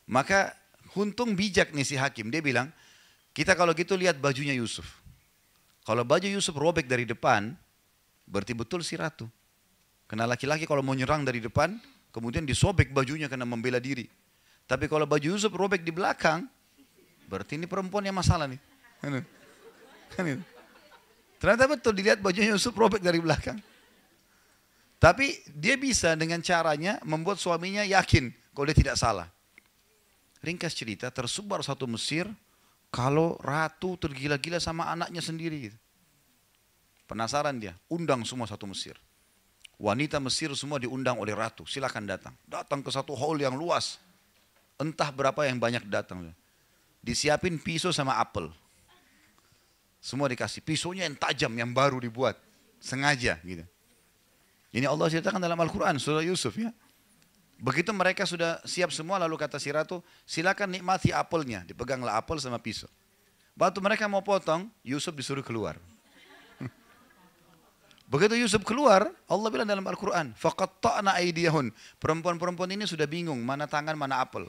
Maka untung bijak nih si hakim, dia bilang, kita kalau gitu lihat bajunya Yusuf. Kalau baju Yusuf robek dari depan, berarti betul si ratu. Karena laki-laki kalau mau nyerang dari depan, kemudian disobek bajunya karena membela diri. Tapi kalau baju Yusuf robek di belakang, berarti ini perempuan yang masalah nih. Ternyata betul dilihat bajunya Yusuf robek dari belakang. Tapi dia bisa dengan caranya membuat suaminya yakin kalau dia tidak salah. Ringkas cerita, tersebar satu Mesir kalau ratu tergila-gila sama anaknya sendiri. Penasaran dia, undang semua satu Mesir. Wanita Mesir semua diundang oleh ratu, silakan datang. Datang ke satu hall yang luas. Entah berapa yang banyak datang. Disiapin pisau sama apel. Semua dikasih. Pisaunya yang tajam, yang baru dibuat. Sengaja gitu. Ini Allah ceritakan dalam Al-Quran, surah Yusuf ya. Begitu mereka sudah siap semua, lalu kata si ratu, silakan nikmati apelnya. Dipeganglah apel sama pisau. Waktu mereka mau potong, Yusuf disuruh keluar. Begitu Yusuf keluar, Allah bilang dalam Al-Quran, faqatta'na aydiyahun. Perempuan-perempuan ini sudah bingung, mana tangan, mana apel.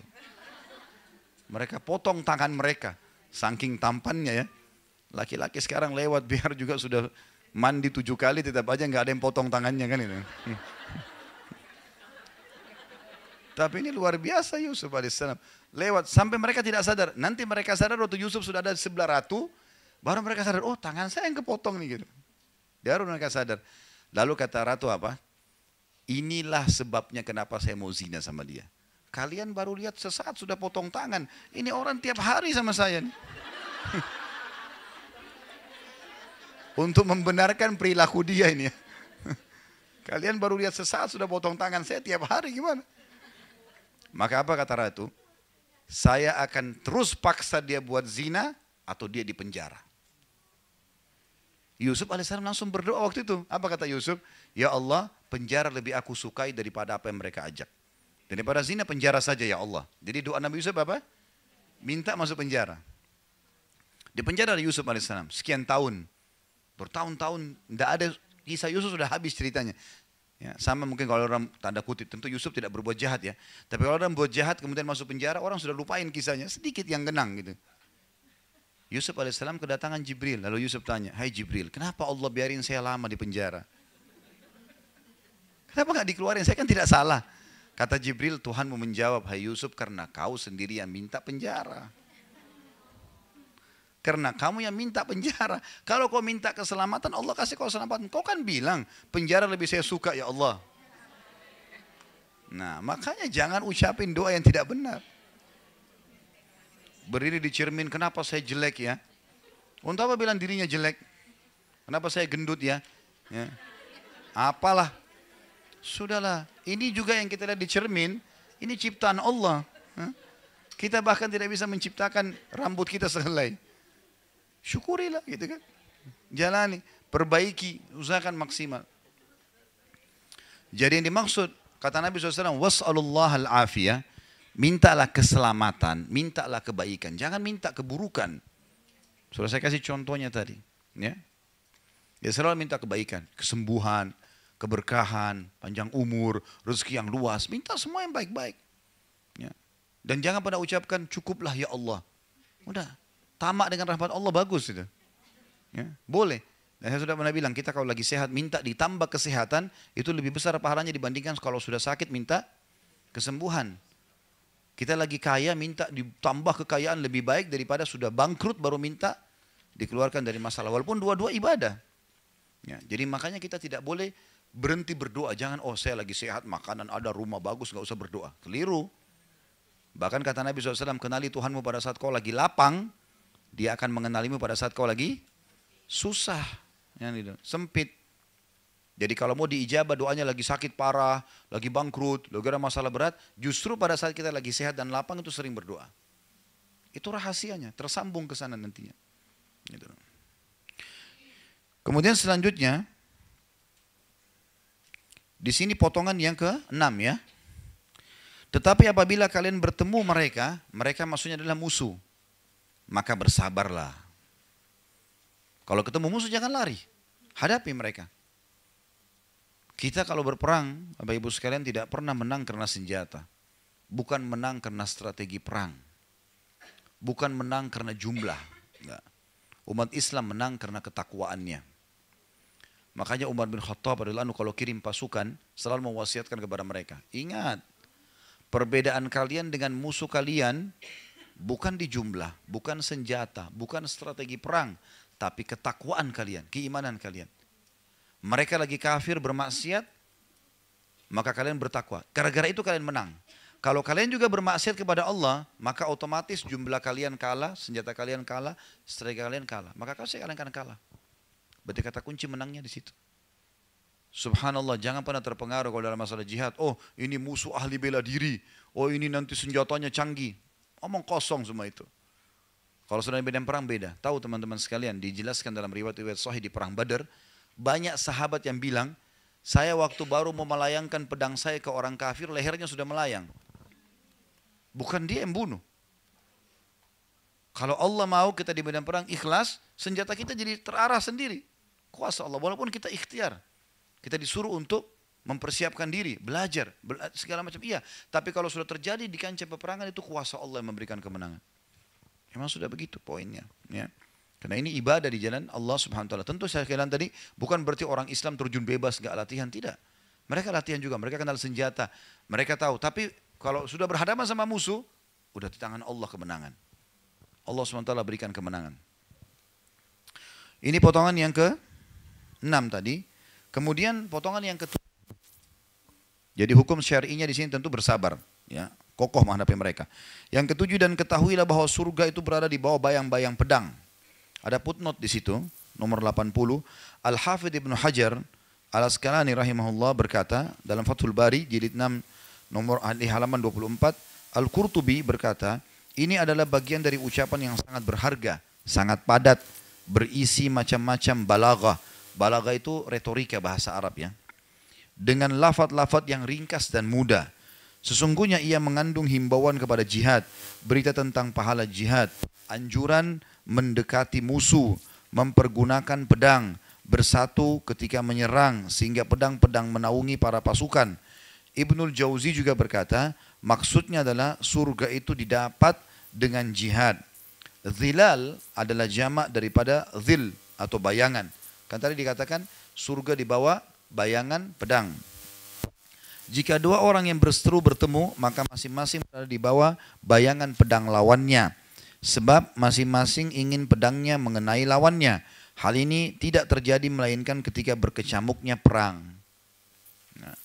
Mereka potong tangan mereka, saking tampannya ya. Laki-laki sekarang lewat biar juga sudah mandi 7 kali, tetap aja nggak ada yang potong tangannya kan ini. Tapi ini luar biasa Yusuf alaihissalam. Lewat, sampai mereka tidak sadar. Nanti mereka sadar waktu Yusuf sudah ada di sebelah ratu, baru mereka sadar, oh tangan saya yang kepotong nih gitu. Baru mereka sadar. Lalu kata ratu apa? Inilah sebabnya kenapa saya mau zina sama dia. Kalian baru lihat sesaat sudah potong tangan. Ini orang tiap hari sama saya nih. Untuk membenarkan perilaku dia ini. Kalian baru lihat sesaat sudah potong tangan, saya tiap hari gimana? Maka apa kata ratu? Saya akan terus paksa dia buat zina atau dia dipenjara. Yusuf alaihissalam langsung berdoa waktu itu. Apa kata Yusuf? Ya Allah, penjara lebih aku sukai daripada apa yang mereka ajak. Daripada zina, penjara saja ya Allah. Jadi doa Nabi Yusuf apa? Minta masuk penjara. Di penjara Yusuf alaihissalam sekian tahun. Bertahun-tahun, tidak ada, kisah Yusuf sudah habis ceritanya. Ya, sama mungkin kalau orang tanda kutip, tentu Yusuf tidak berbuat jahat ya. Tapi kalau orang berbuat jahat kemudian masuk penjara, orang sudah lupain kisahnya, sedikit yang genang gitu. Yusuf alaihissalam kedatangan Jibril, lalu Yusuf tanya, hai Jibril, kenapa Allah biarin saya lama di penjara? Kenapa nggak dikeluarin? Saya kan tidak salah. Kata Jibril, Tuhanmu menjawab, hai Yusuf, karena kau sendiri yang minta penjara. Karena kamu yang minta penjara. Kalau kau minta keselamatan, Allah kasih kau keselamatan. Kau kan bilang, penjara lebih saya suka ya Allah. Nah, makanya jangan ucapin doa yang tidak benar. Berdiri di cermin, kenapa saya jelek ya? Untuk apa bilang dirinya jelek? Kenapa saya gendut ya? Ya. Apalah. Sudahlah, ini juga yang kita lihat di cermin, ini ciptaan Allah. Kita bahkan tidak bisa menciptakan rambut kita sehelai. Syukurilah gitu kan. Jalani, perbaiki, usahakan maksimal. Jadi yang dimaksud, kata Nabi SAW, was'alullah al-afiyah, mintalah keselamatan, mintalah kebaikan, jangan minta keburukan. Sudah saya kasih contohnya tadi. Ya, selalu minta kebaikan, kesembuhan, keberkahan, panjang umur, rezeki yang luas, minta semua yang baik-baik. Dan jangan pernah ucapkan cukuplah ya Allah. Udah, tamak dengan rahmat Allah bagus itu. Ya, boleh. Dan saya sudah pernah bilang, kita kalau lagi sehat minta ditambah kesehatan, itu lebih besar pahalanya dibandingkan kalau sudah sakit minta kesembuhan. Kita lagi kaya minta ditambah kekayaan lebih baik daripada sudah bangkrut baru minta dikeluarkan dari masalah. Walaupun dua-dua ibadah. Ya, jadi makanya kita tidak boleh berhenti berdoa. Jangan, oh saya lagi sehat, makanan ada, rumah bagus, gak usah berdoa. Keliru. Bahkan kata Nabi SAW, kenali Tuhanmu pada saat kau lagi lapang, dia akan mengenalimu pada saat kau lagi susah, sempit. Jadi kalau mau diijabah doanya lagi sakit parah, lagi bangkrut, lagi ada masalah berat, justru pada saat kita lagi sehat dan lapang itu sering berdoa. Itu rahasianya, tersambung ke sana nantinya. Gitu. Kemudian selanjutnya, di sini potongan yang ke-6 ya. Tetapi apabila kalian bertemu mereka, mereka maksudnya adalah musuh, maka bersabarlah. Kalau ketemu musuh jangan lari, hadapi mereka. Kita kalau berperang, Bapak Ibu sekalian tidak pernah menang karena senjata. Bukan menang karena strategi perang. Bukan menang karena jumlah. Enggak. Umat Islam menang karena ketakwaannya. Makanya Umar bin Khattab radhiyallahu anhu kalau kirim pasukan selalu mewasiatkan kepada mereka. Ingat, perbedaan kalian dengan musuh kalian bukan di jumlah, bukan senjata, bukan strategi perang. Tapi ketakwaan kalian, keimanan kalian. Mereka lagi kafir bermaksiat, maka kalian bertakwa. Gara-gara itu kalian menang. Kalau kalian juga bermaksiat kepada Allah, maka otomatis jumlah kalian kalah, senjata kalian kalah, strategi kalian kalah. Maka kalian akan kalah. Berarti kata kunci menangnya di situ. Subhanallah, jangan pernah terpengaruh kalau dalam masalah jihad. Oh, ini musuh ahli bela diri. Oh, ini nanti senjatanya canggih. Omong kosong semua itu. Kalau sudah di medan perang beda. Tahu teman-teman sekalian, dijelaskan dalam riwayat-riwayat sahih di perang Badar, banyak sahabat yang bilang, saya waktu baru mau melayangkan pedang saya ke orang kafir, lehernya sudah melayang. Bukan dia yang bunuh. Kalau Allah mau kita di medan perang ikhlas, senjata kita jadi terarah sendiri. Kuasa Allah, walaupun kita ikhtiar. Kita disuruh untuk mempersiapkan diri, belajar, segala macam. Iya, tapi kalau sudah terjadi di kancah peperangan itu kuasa Allah yang memberikan kemenangan. Memang sudah begitu poinnya. Ya. Karena ini ibadah di jalan Allah Subhanahu wa taala. Tentu saya katakan tadi bukan berarti orang Islam terjun bebas gak latihan, tidak. Mereka latihan juga, mereka kenal senjata, mereka tahu. Tapi kalau sudah berhadapan sama musuh, udah di tangan Allah kemenangan. Allah Subhanahu wa taala berikan kemenangan. Ini potongan yang ke-6 tadi. Kemudian potongan yang ke-7. Jadi hukum syar'inya di sini tentu bersabar, ya, kokoh menghadapi mereka. Yang ke-7, dan ketahuilah bahwa surga itu berada di bawah bayang-bayang pedang. Ada footnote di situ, nomor 80. Al-Hafidh Ibnu Hajar Al-Asqalani rahimahullah berkata dalam Fathul Bari jilid 6 nomor di halaman 24, Al-Qurtubi berkata, ini adalah bagian dari ucapan yang sangat berharga, sangat padat, berisi macam-macam balaghah. Balaghah itu retorika bahasa Arab ya. Dengan lafaz-lafaz yang ringkas dan mudah. Sesungguhnya ia mengandung himbauan kepada jihad, berita tentang pahala jihad, anjuran mendekati musuh, mempergunakan pedang, bersatu ketika menyerang sehingga pedang-pedang menaungi para pasukan. Ibnul Jauzi juga berkata, maksudnya adalah surga itu didapat dengan jihad. Zilal adalah jamak daripada zil atau bayangan. Kan tadi dikatakan surga di bawah bayangan pedang. Jika dua orang yang berseteru bertemu, maka masing-masing berada di bawah bayangan pedang lawannya. Sebab masing-masing ingin pedangnya mengenai lawannya. Hal ini tidak terjadi melainkan ketika berkecamuknya perang. Nah,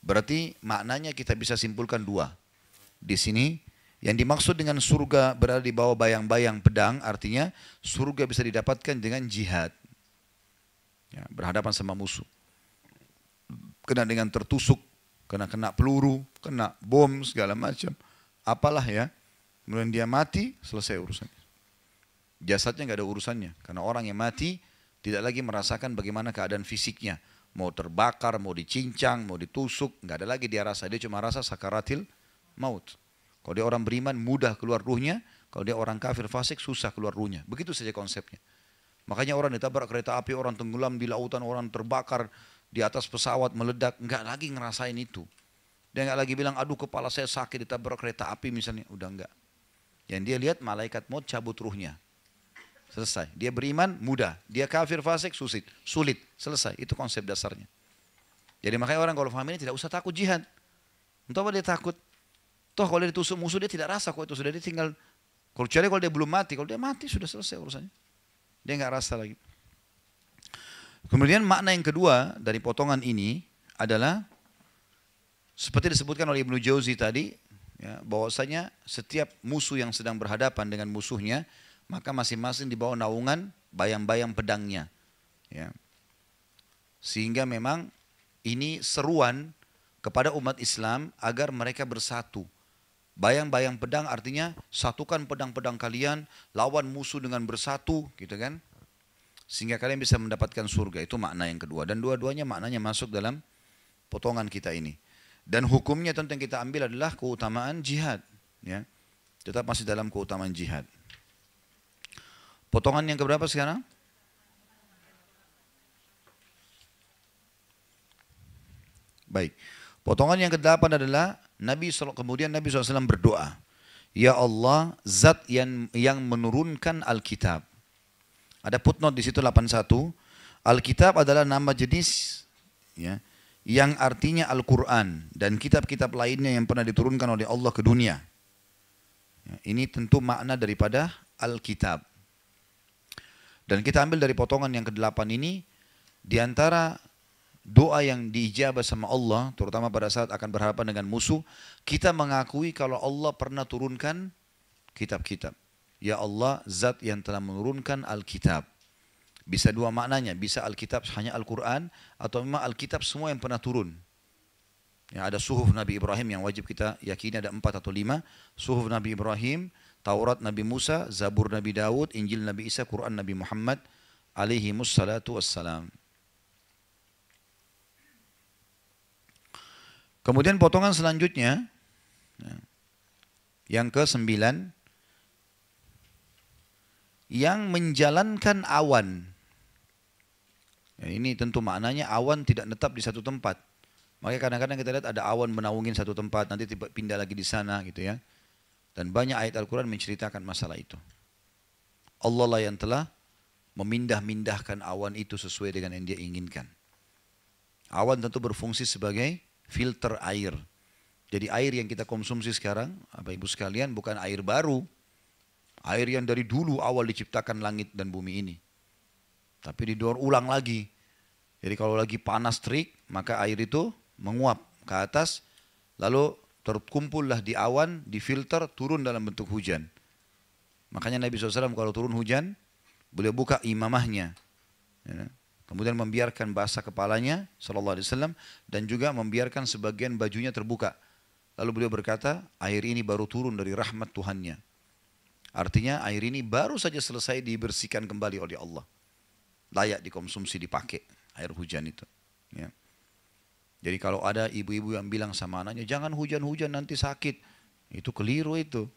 berarti maknanya kita bisa simpulkan dua. Di sini yang dimaksud dengan surga berada di bawah bayang-bayang pedang, artinya surga bisa didapatkan dengan jihad. Ya, berhadapan sama musuh. Kena dengan tertusuk, kena peluru, kena bom, segala macam. Apalah ya. Kemudian dia mati, selesai urusannya. Jasadnya nggak ada urusannya. Karena orang yang mati tidak lagi merasakan bagaimana keadaan fisiknya. Mau terbakar, mau dicincang, mau ditusuk, nggak ada lagi dia rasa. Dia cuma rasa sakaratil maut. Kalau dia orang beriman mudah keluar ruhnya. Kalau dia orang kafir fasik susah keluar ruhnya. Begitu saja konsepnya. Makanya orang ditabrak kereta api, orang tenggelam di lautan, orang terbakar di atas pesawat meledak. Nggak lagi ngerasain itu. Dia nggak lagi bilang, aduh kepala saya sakit ditabrak kereta api misalnya. Udah enggak. Yang dia lihat malaikat maut cabut ruhnya. Selesai. Dia beriman, mudah. Dia kafir, fasik, sulit. Selesai. Itu konsep dasarnya. Jadi makanya orang kalau paham ini tidak usah takut jihad. Untuk apa dia takut? Toh kalau dia ditusuk musuh dia tidak rasa kok itu. Sudah dia tinggal, kecuali kalau dia belum mati. Kalau dia mati sudah selesai urusannya. Dia nggak rasa lagi. Kemudian makna yang kedua dari potongan ini adalah seperti disebutkan oleh Ibnu Jauzi tadi, ya, bahwasanya setiap musuh yang sedang berhadapan dengan musuhnya, maka masing-masing di bawah naungan bayang-bayang pedangnya. Ya. Sehingga memang ini seruan kepada umat Islam agar mereka bersatu. Bayang-bayang pedang artinya satukan pedang-pedang kalian, lawan musuh dengan bersatu, gitu kan? Sehingga kalian bisa mendapatkan surga. Itu makna yang kedua. Dan dua-duanya maknanya masuk dalam potongan kita ini. Dan hukumnya tentu yang kita ambil adalah keutamaan jihad. Ya. Tetap masih dalam keutamaan jihad. Potongan yang keberapa sekarang? Baik. Potongan yang ke-8 adalah kemudian Nabi SAW berdoa. Ya Allah, zat yang menurunkan Alkitab. Ada footnote di situ 81. Alkitab adalah nama jenis, ya, yang artinya Al-Quran dan kitab-kitab lainnya yang pernah diturunkan oleh Allah ke dunia. Ya, ini tentu makna daripada Alkitab. Dan kita ambil dari potongan yang ke-8 ini, di antara doa yang diijabah sama Allah, terutama pada saat akan berhadapan dengan musuh, kita mengakui kalau Allah pernah turunkan kitab-kitab. Ya Allah, zat yang telah menurunkan Alkitab. Bisa dua maknanya, bisa Alkitab hanya Al-Quran, atau memang Alkitab semua yang pernah turun. Ya, ada suhuf Nabi Ibrahim yang wajib kita yakini, ada 4 atau 5. Suhuf Nabi Ibrahim, Taurat Nabi Musa, Zabur Nabi Daud, Injil Nabi Isa, Quran Nabi Muhammad, alaihi mussalatu wassalam. Kemudian potongan selanjutnya, yang ke-9, yang menjalankan awan. Ya, ini tentu maknanya awan tidak tetap di satu tempat. Makanya kadang-kadang kita lihat ada awan menaungin satu tempat, nanti pindah lagi di sana gitu ya. Dan banyak ayat Al-Quran menceritakan masalah itu. Allah lah yang telah memindah-mindahkan awan itu sesuai dengan yang dia inginkan. Awan tentu berfungsi sebagai filter air. Jadi air yang kita konsumsi sekarang, Bapak Ibu sekalian, bukan air baru. Air yang dari dulu awal diciptakan langit dan bumi ini. Tapi didaur ulang lagi. Jadi kalau lagi panas terik, maka air itu menguap ke atas, lalu terkumpullah di awan, difilter, turun dalam bentuk hujan. Makanya Nabi SAW kalau turun hujan, beliau buka imamahnya. Ya. Kemudian membiarkan basah kepalanya, SAW, dan juga membiarkan sebagian bajunya terbuka. Lalu beliau berkata, air ini baru turun dari rahmat Tuhannya. Artinya air ini baru saja selesai dibersihkan kembali oleh Allah. Layak dikonsumsi, dipakai air hujan itu. Ya. Jadi kalau ada ibu-ibu yang bilang sama anaknya, jangan hujan-hujan nanti sakit. Itu keliru itu.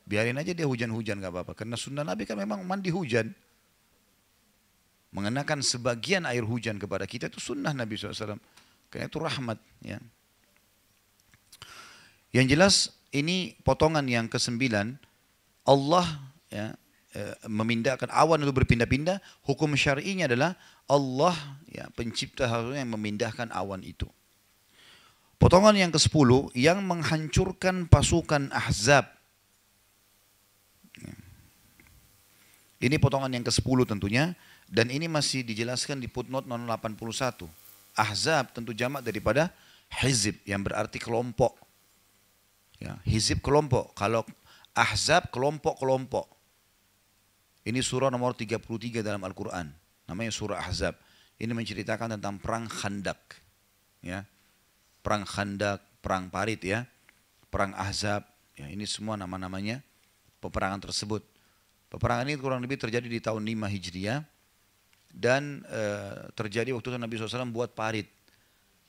Biarin aja dia hujan-hujan gak apa-apa. Karena sunnah Nabi kan memang mandi hujan. Mengenakan sebagian air hujan kepada kita itu sunnah Nabi SAW. Karena itu rahmat. Ya. Yang jelas ini potongan yang ke-9. Allah ya, memindahkan awan itu berpindah-pindah. Hukum syar'inya adalah Allah ya, pencipta harusnya yang memindahkan awan itu. Potongan yang ke-10 yang menghancurkan pasukan Ahzab. Ini potongan yang ke-10 tentunya. Dan ini masih dijelaskan di footnote 81. Ahzab tentu jamak daripada hizib yang berarti kelompok. Ya, hizib kelompok. Kalau Ahzab kelompok-kelompok. Ini surah nomor 33 dalam Al-Quran. Namanya surah Ahzab. Ini menceritakan tentang perang Khandak. Ya. Perang Khandak, perang Parit ya. Perang Ahzab. Ya, ini semua nama-namanya peperangan tersebut. Peperangan ini kurang lebih terjadi di tahun 5 Hijriah. Dan terjadi waktu itu Nabi SAW buat Parit.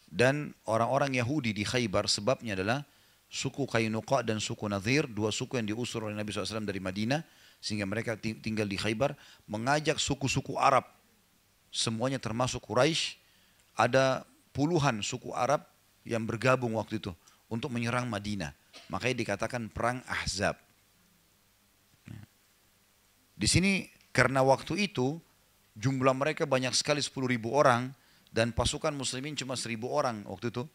Dan orang-orang Yahudi di Khaybar sebabnya adalah suku Qainuqa dan suku Nadhir, dua suku yang diusir oleh Nabi SAW dari Madinah, sehingga mereka tinggal di Khaybar, mengajak suku-suku Arab, semuanya termasuk Quraisy, ada puluhan suku Arab yang bergabung waktu itu untuk menyerang Madinah. Makanya dikatakan perang Ahzab. Di sini karena waktu itu jumlah mereka banyak sekali 10.000 orang dan pasukan muslimin cuma 1.000 orang waktu itu.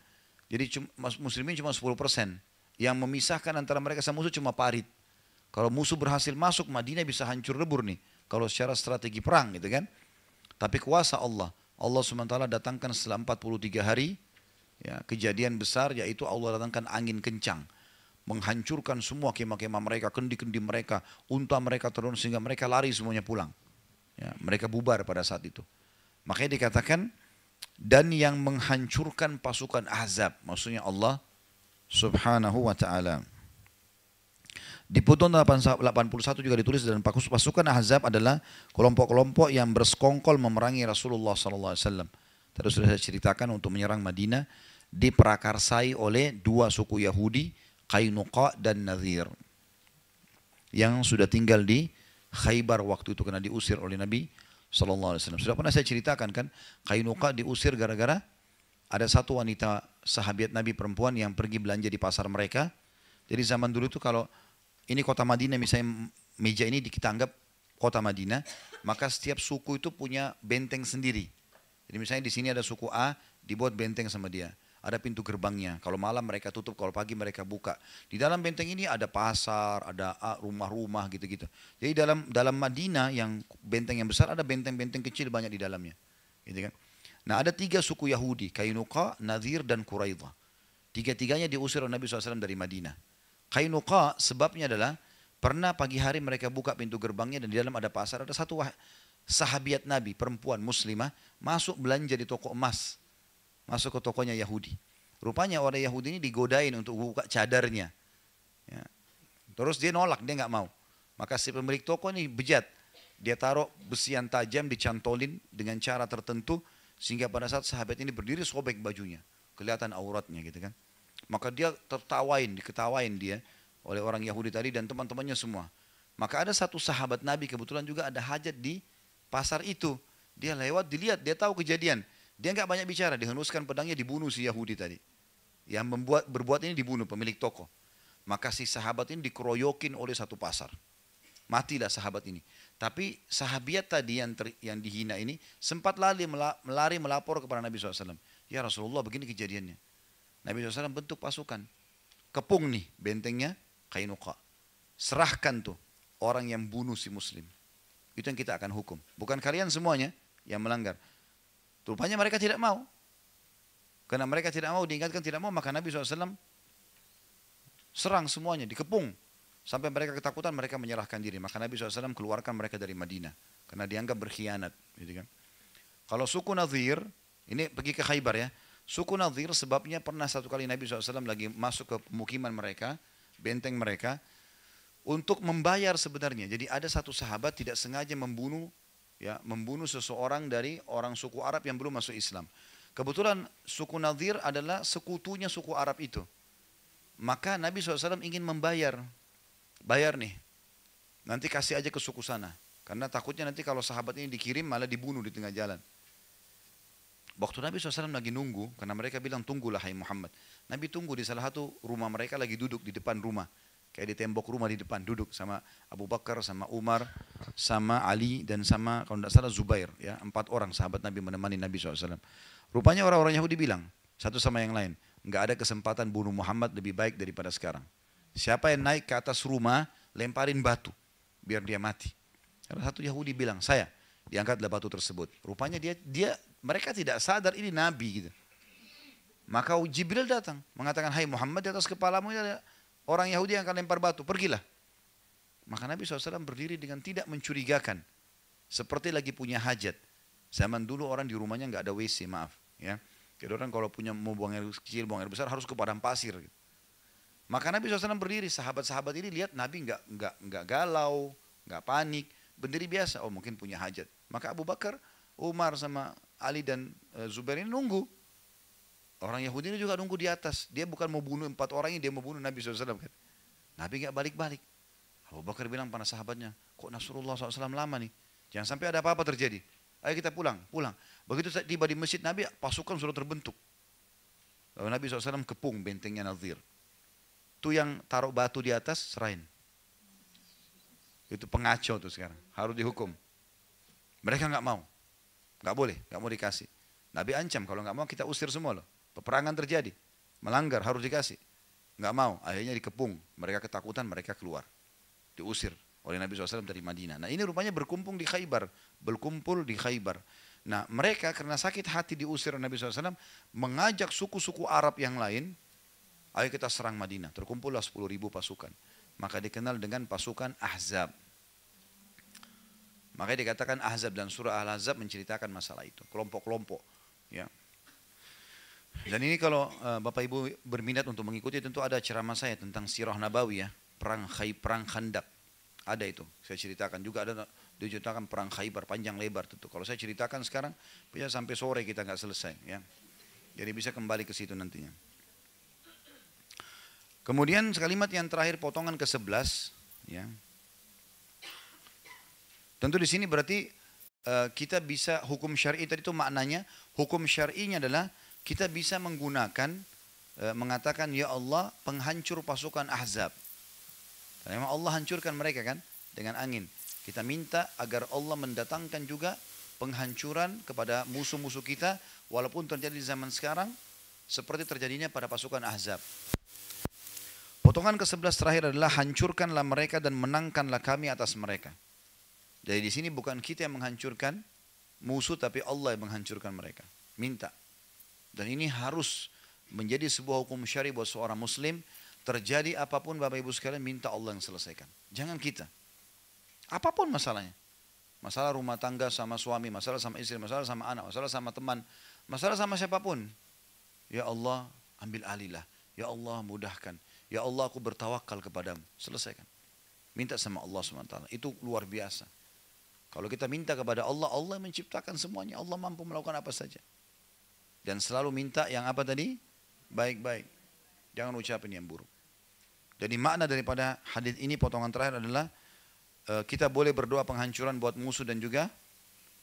Jadi muslimin cuma 10%. Yang memisahkan antara mereka sama musuh cuma parit. Kalau musuh berhasil masuk Madinah bisa hancur lebur nih. Kalau secara strategi perang gitu kan. Tapi kuasa Allah. Allah SWT datangkan setelah 43 hari ya, kejadian besar yaitu Allah datangkan angin kencang. Menghancurkan semua kemah-kemah mereka, kendi-kendi mereka, unta mereka turun sehingga mereka lari semuanya pulang. Ya, mereka bubar pada saat itu. Makanya dikatakan dan yang menghancurkan pasukan Ahzab, maksudnya Allah Subhanahu wa ta'ala. Di Putun 81 juga ditulis dan pasukan Ahzab adalah kelompok-kelompok yang bersekongkol memerangi Rasulullah SAW. Tadi sudah saya ceritakan untuk menyerang Madinah diperakarsai oleh dua suku Yahudi, Qainuqa dan Nadhir, yang sudah tinggal di Khaybar waktu itu karena diusir oleh Nabi SAW. Sudah pernah saya ceritakan kan, Qainuqa diusir gara-gara ada satu wanita sahabat Nabi perempuan yang pergi belanja di pasar mereka. Jadi zaman dulu itu kalau ini kota Madinah misalnya meja ini kita anggap kota Madinah, maka setiap suku itu punya benteng sendiri. Jadi misalnya di sini ada suku A dibuat benteng sama dia. Ada pintu gerbangnya. Kalau malam mereka tutup, kalau pagi mereka buka. Di dalam benteng ini ada pasar, ada rumah-rumah gitu-gitu. Jadi dalam Madinah yang benteng yang besar ada benteng-benteng kecil banyak di dalamnya. Gitu kan? Nah ada 3 suku Yahudi, Qainuqa, Nadhir dan Quraidah. Tiga-tiganya diusir oleh Nabi SAW dari Madinah. Qainuqa sebabnya adalah pernah pagi hari mereka buka pintu gerbangnya dan di dalam ada pasar. Ada satu sahabiat Nabi, perempuan muslimah, masuk belanja di toko emas. Masuk ke tokonya Yahudi. Rupanya orang Yahudi ini digodain untuk buka cadarnya. Ya. Terus dia nolak, dia nggak mau. Maka si pemilik toko ini bejat. Dia taruh besian tajam dicantolin dengan cara tertentu sehingga pada saat sahabat ini berdiri sobek bajunya, kelihatan auratnya gitu kan. Maka dia diketawain dia oleh orang Yahudi tadi dan teman-temannya semua. Maka ada satu sahabat Nabi kebetulan juga ada hajat di pasar itu. Dia lewat, dilihat, dia tahu kejadian. Dia nggak banyak bicara, dihenuskan pedangnya, dibunuh si Yahudi tadi. Yang berbuat ini dibunuh pemilik toko. Maka si sahabat ini dikeroyokin oleh satu pasar. Matilah sahabat ini. Tapi sahabiat tadi yang dihina ini sempat melari melapor kepada Nabi SAW. Ya Rasulullah begini kejadiannya. Nabi SAW bentuk pasukan. Kepung nih bentengnya Qainuqa. Serahkan tuh orang yang bunuh si muslim. Itu yang kita akan hukum. Bukan kalian semuanya yang melanggar. Rupanya mereka tidak mau. Karena mereka tidak mau, diingatkan tidak mau, maka Nabi SAW serang semuanya, dikepung. Sampai mereka ketakutan, mereka menyerahkan diri. Maka Nabi SAW keluarkan mereka dari Madinah. Karena dianggap berkhianat. Gitu kan. Kalau suku Nadhir, ini pergi ke Khaybar ya. Suku Nadhir sebabnya pernah satu kali Nabi SAW lagi masuk ke pemukiman mereka, benteng mereka, untuk membayar sebenarnya. Jadi ada satu sahabat tidak sengaja membunuh seseorang dari orang suku Arab yang belum masuk Islam. Kebetulan suku Nadhir adalah sekutunya suku Arab itu. Maka Nabi SAW ingin membayar. Bayar nih. Nanti kasih aja ke suku sana. Karena takutnya nanti kalau sahabat ini dikirim malah dibunuh di tengah jalan. Waktu Nabi SAW lagi nunggu, karena mereka bilang tunggulah hai Muhammad. Nabi tunggu di salah satu rumah mereka lagi duduk di depan rumah. Kayak di tembok rumah di depan duduk sama Abu Bakar, sama Umar, sama Ali dan sama kalau tidak salah Zubair. Ya, 4 orang sahabat Nabi menemani Nabi SAW. Rupanya orang-orang Yahudi bilang satu sama yang lain, nggak ada kesempatan bunuh Muhammad lebih baik daripada sekarang. Siapa yang naik ke atas rumah, lemparin batu biar dia mati. Salah satu Yahudi bilang, saya. Diangkatlah batu tersebut. Rupanya mereka tidak sadar ini Nabi gitu. Maka Jibril datang mengatakan, hai Muhammad, di atas kepalamu ada orang Yahudi yang akan lempar batu, pergilah. Maka Nabi SAW berdiri dengan tidak mencurigakan. Seperti lagi punya hajat. Zaman dulu orang di rumahnya nggak ada WC, maaf. Ya. Jadi orang kalau mau buang air kecil, buang air besar harus ke padang pasir. Gitu. Maka Nabi SAW berdiri, sahabat-sahabat ini lihat Nabi nggak galau, nggak panik. Berdiri biasa, oh mungkin punya hajat. Maka Abu Bakar, Umar sama Ali dan Zubair ini nunggu. Orang Yahudi ini juga nunggu di atas. Dia bukan mau bunuh 4 orang ini, dia mau bunuh Nabi SAW. Kan? Nabi nggak balik-balik. Abu Bakar bilang pada sahabatnya, kok Nasrullah SAW lama nih? Jangan sampai ada apa-apa terjadi. Ayo kita pulang. Begitu tiba di masjid Nabi, pasukan sudah terbentuk. Lalu Nabi SAW kepung bentengnya Nadir. Itu yang taruh batu di atas, serahin. Itu pengacau tuh sekarang, harus dihukum. Mereka nggak mau, nggak boleh, nggak mau dikasih. Nabi ancam kalau nggak mau kita usir semua loh. Peperangan terjadi, melanggar harus dikasih. Nggak mau, akhirnya dikepung. Mereka ketakutan, mereka keluar, diusir oleh Nabi SAW dari Madinah. Nah ini rupanya berkumpul di Khaybar. Nah mereka karena sakit hati diusir Nabi SAW, mengajak suku-suku Arab yang lain, ayo kita serang Madinah. Terkumpullah 10.000 pasukan. Maka dikenal dengan pasukan Ahzab. Makanya dikatakan Ahzab, dan surah Al-Ahzab menceritakan masalah itu. Kelompok-kelompok. Ya. Dan ini kalau Bapak Ibu berminat untuk mengikuti, tentu ada ceramah saya tentang Sirah Nabawi ya. Perang Khandak. Ada itu. Saya ceritakan juga, ada diceritakan perang Khaybar panjang lebar tentu. Kalau saya ceritakan sekarang, bisa sampai sore kita nggak selesai. Ya. Jadi bisa kembali ke situ nantinya. Kemudian kalimat yang terakhir potongan ke-11 ya. Tentu di sini berarti kita bisa hukum syar'i tadi itu maknanya, hukum syar'inya adalah kita bisa menggunakan mengatakan ya Allah penghancur pasukan Ahzab. Karena memang Allah hancurkan mereka kan dengan angin. Kita minta agar Allah mendatangkan juga penghancuran kepada musuh-musuh kita walaupun terjadi di zaman sekarang seperti terjadinya pada pasukan Ahzab. Potongan ke-11 terakhir adalah hancurkanlah mereka dan menangkanlah kami atas mereka. Jadi di sini bukan kita yang menghancurkan musuh, tapi Allah yang menghancurkan mereka. Minta. Dan ini harus menjadi sebuah hukum syar'i buat seorang muslim. Terjadi apapun Bapak Ibu sekalian, minta Allah yang selesaikan. Jangan kita. Apapun masalahnya. Masalah rumah tangga sama suami, masalah sama istri, masalah sama anak, masalah sama teman, masalah sama siapapun. Ya Allah, ambil alihlah. Ya Allah, mudahkan. Ya Allah, aku bertawakal kepadamu. Selesaikan. Minta sama Allah SWT. Itu luar biasa. Kalau kita minta kepada Allah, Allah menciptakan semuanya. Allah mampu melakukan apa saja. Dan selalu minta yang apa tadi? Baik-baik. Jangan ucapin yang buruk. Jadi makna daripada hadis ini potongan terakhir adalah kita boleh berdoa penghancuran buat musuh dan juga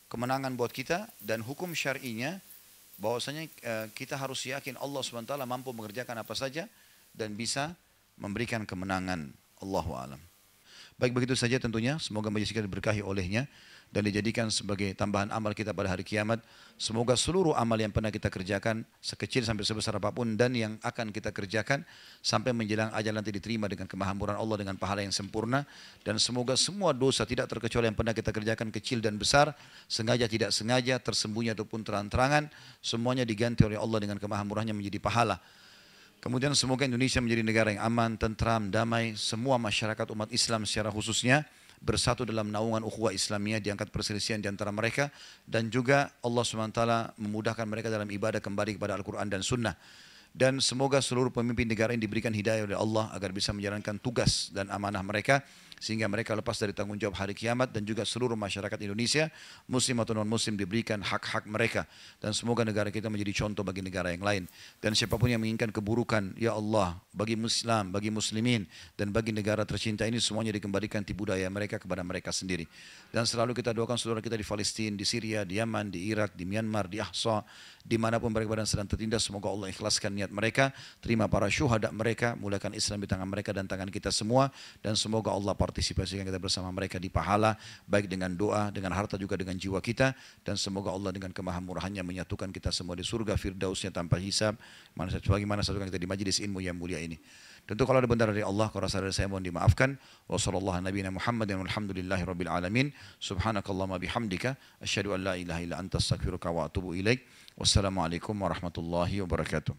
kemenangan buat kita. Dan hukum syar'inya bahwasanya kita harus yakin Allah SWT mampu mengerjakan apa saja dan bisa memberikan kemenangan. Allahu a'lam. Baik, begitu saja tentunya. Semoga majelis kita diberkahi olehnya dan dijadikan sebagai tambahan amal kita pada hari kiamat. Semoga seluruh amal yang pernah kita kerjakan, sekecil sampai sebesar apapun, dan yang akan kita kerjakan sampai menjelang ajal nanti diterima dengan kemahamuran Allah dengan pahala yang sempurna. Dan semoga semua dosa tidak terkecuali yang pernah kita kerjakan, kecil dan besar, sengaja tidak sengaja, tersembunyi ataupun terang-terangan, semuanya diganti oleh Allah dengan kemahamurannya menjadi pahala. Kemudian semoga Indonesia menjadi negara yang aman, tentram, damai. Semua masyarakat umat Islam secara khususnya bersatu dalam naungan ukhuwah Islamiyah, diangkat perselisihan di antara mereka. Dan juga Allah SWT memudahkan mereka dalam ibadah kembali kepada Al-Quran dan Sunnah. Dan semoga seluruh pemimpin negara ini diberikan hidayah oleh Allah agar bisa menjalankan tugas dan amanah mereka, sehingga mereka lepas dari tanggung jawab hari kiamat. Dan juga seluruh masyarakat Indonesia, muslim atau non muslim, diberikan hak-hak mereka. Dan semoga negara kita menjadi contoh bagi negara yang lain. Dan siapapun yang menginginkan keburukan, ya Allah, bagi Islam, bagi muslimin, dan bagi negara tercinta ini, semuanya dikembalikan di budaya mereka kepada mereka sendiri. Dan selalu kita doakan saudara kita di Palestina, di Syria, di Yaman, di Irak, di Myanmar, di Ahsa, dimanapun mereka berada sedang tertindas. Semoga Allah ikhlaskan niat mereka, terima para syuhada mereka, mulakan Islam di tangan mereka dan tangan kita semua. Dan semoga Allah partisipasikan kita bersama mereka di pahala, baik dengan doa, dengan harta, juga dengan jiwa kita. Dan semoga Allah dengan kemahamurahannya menyatukan kita semua di surga firdausnya tanpa hisab, bagaimana satukan kita di majlis ilmu yang mulia ini. Tentu kalau ada benar dari Allah, kalau rasa dari saya mohon dimaafkan. Wassallallahu nabiyana Muhammadin walhamdulillahi rabbil alamin. Subhanakallahumma bihamdika asyhadu an la ilaha illa anta astaghfiruka wa atubu ilaik. Wassalamualaikum warahmatullahi wabarakatuh.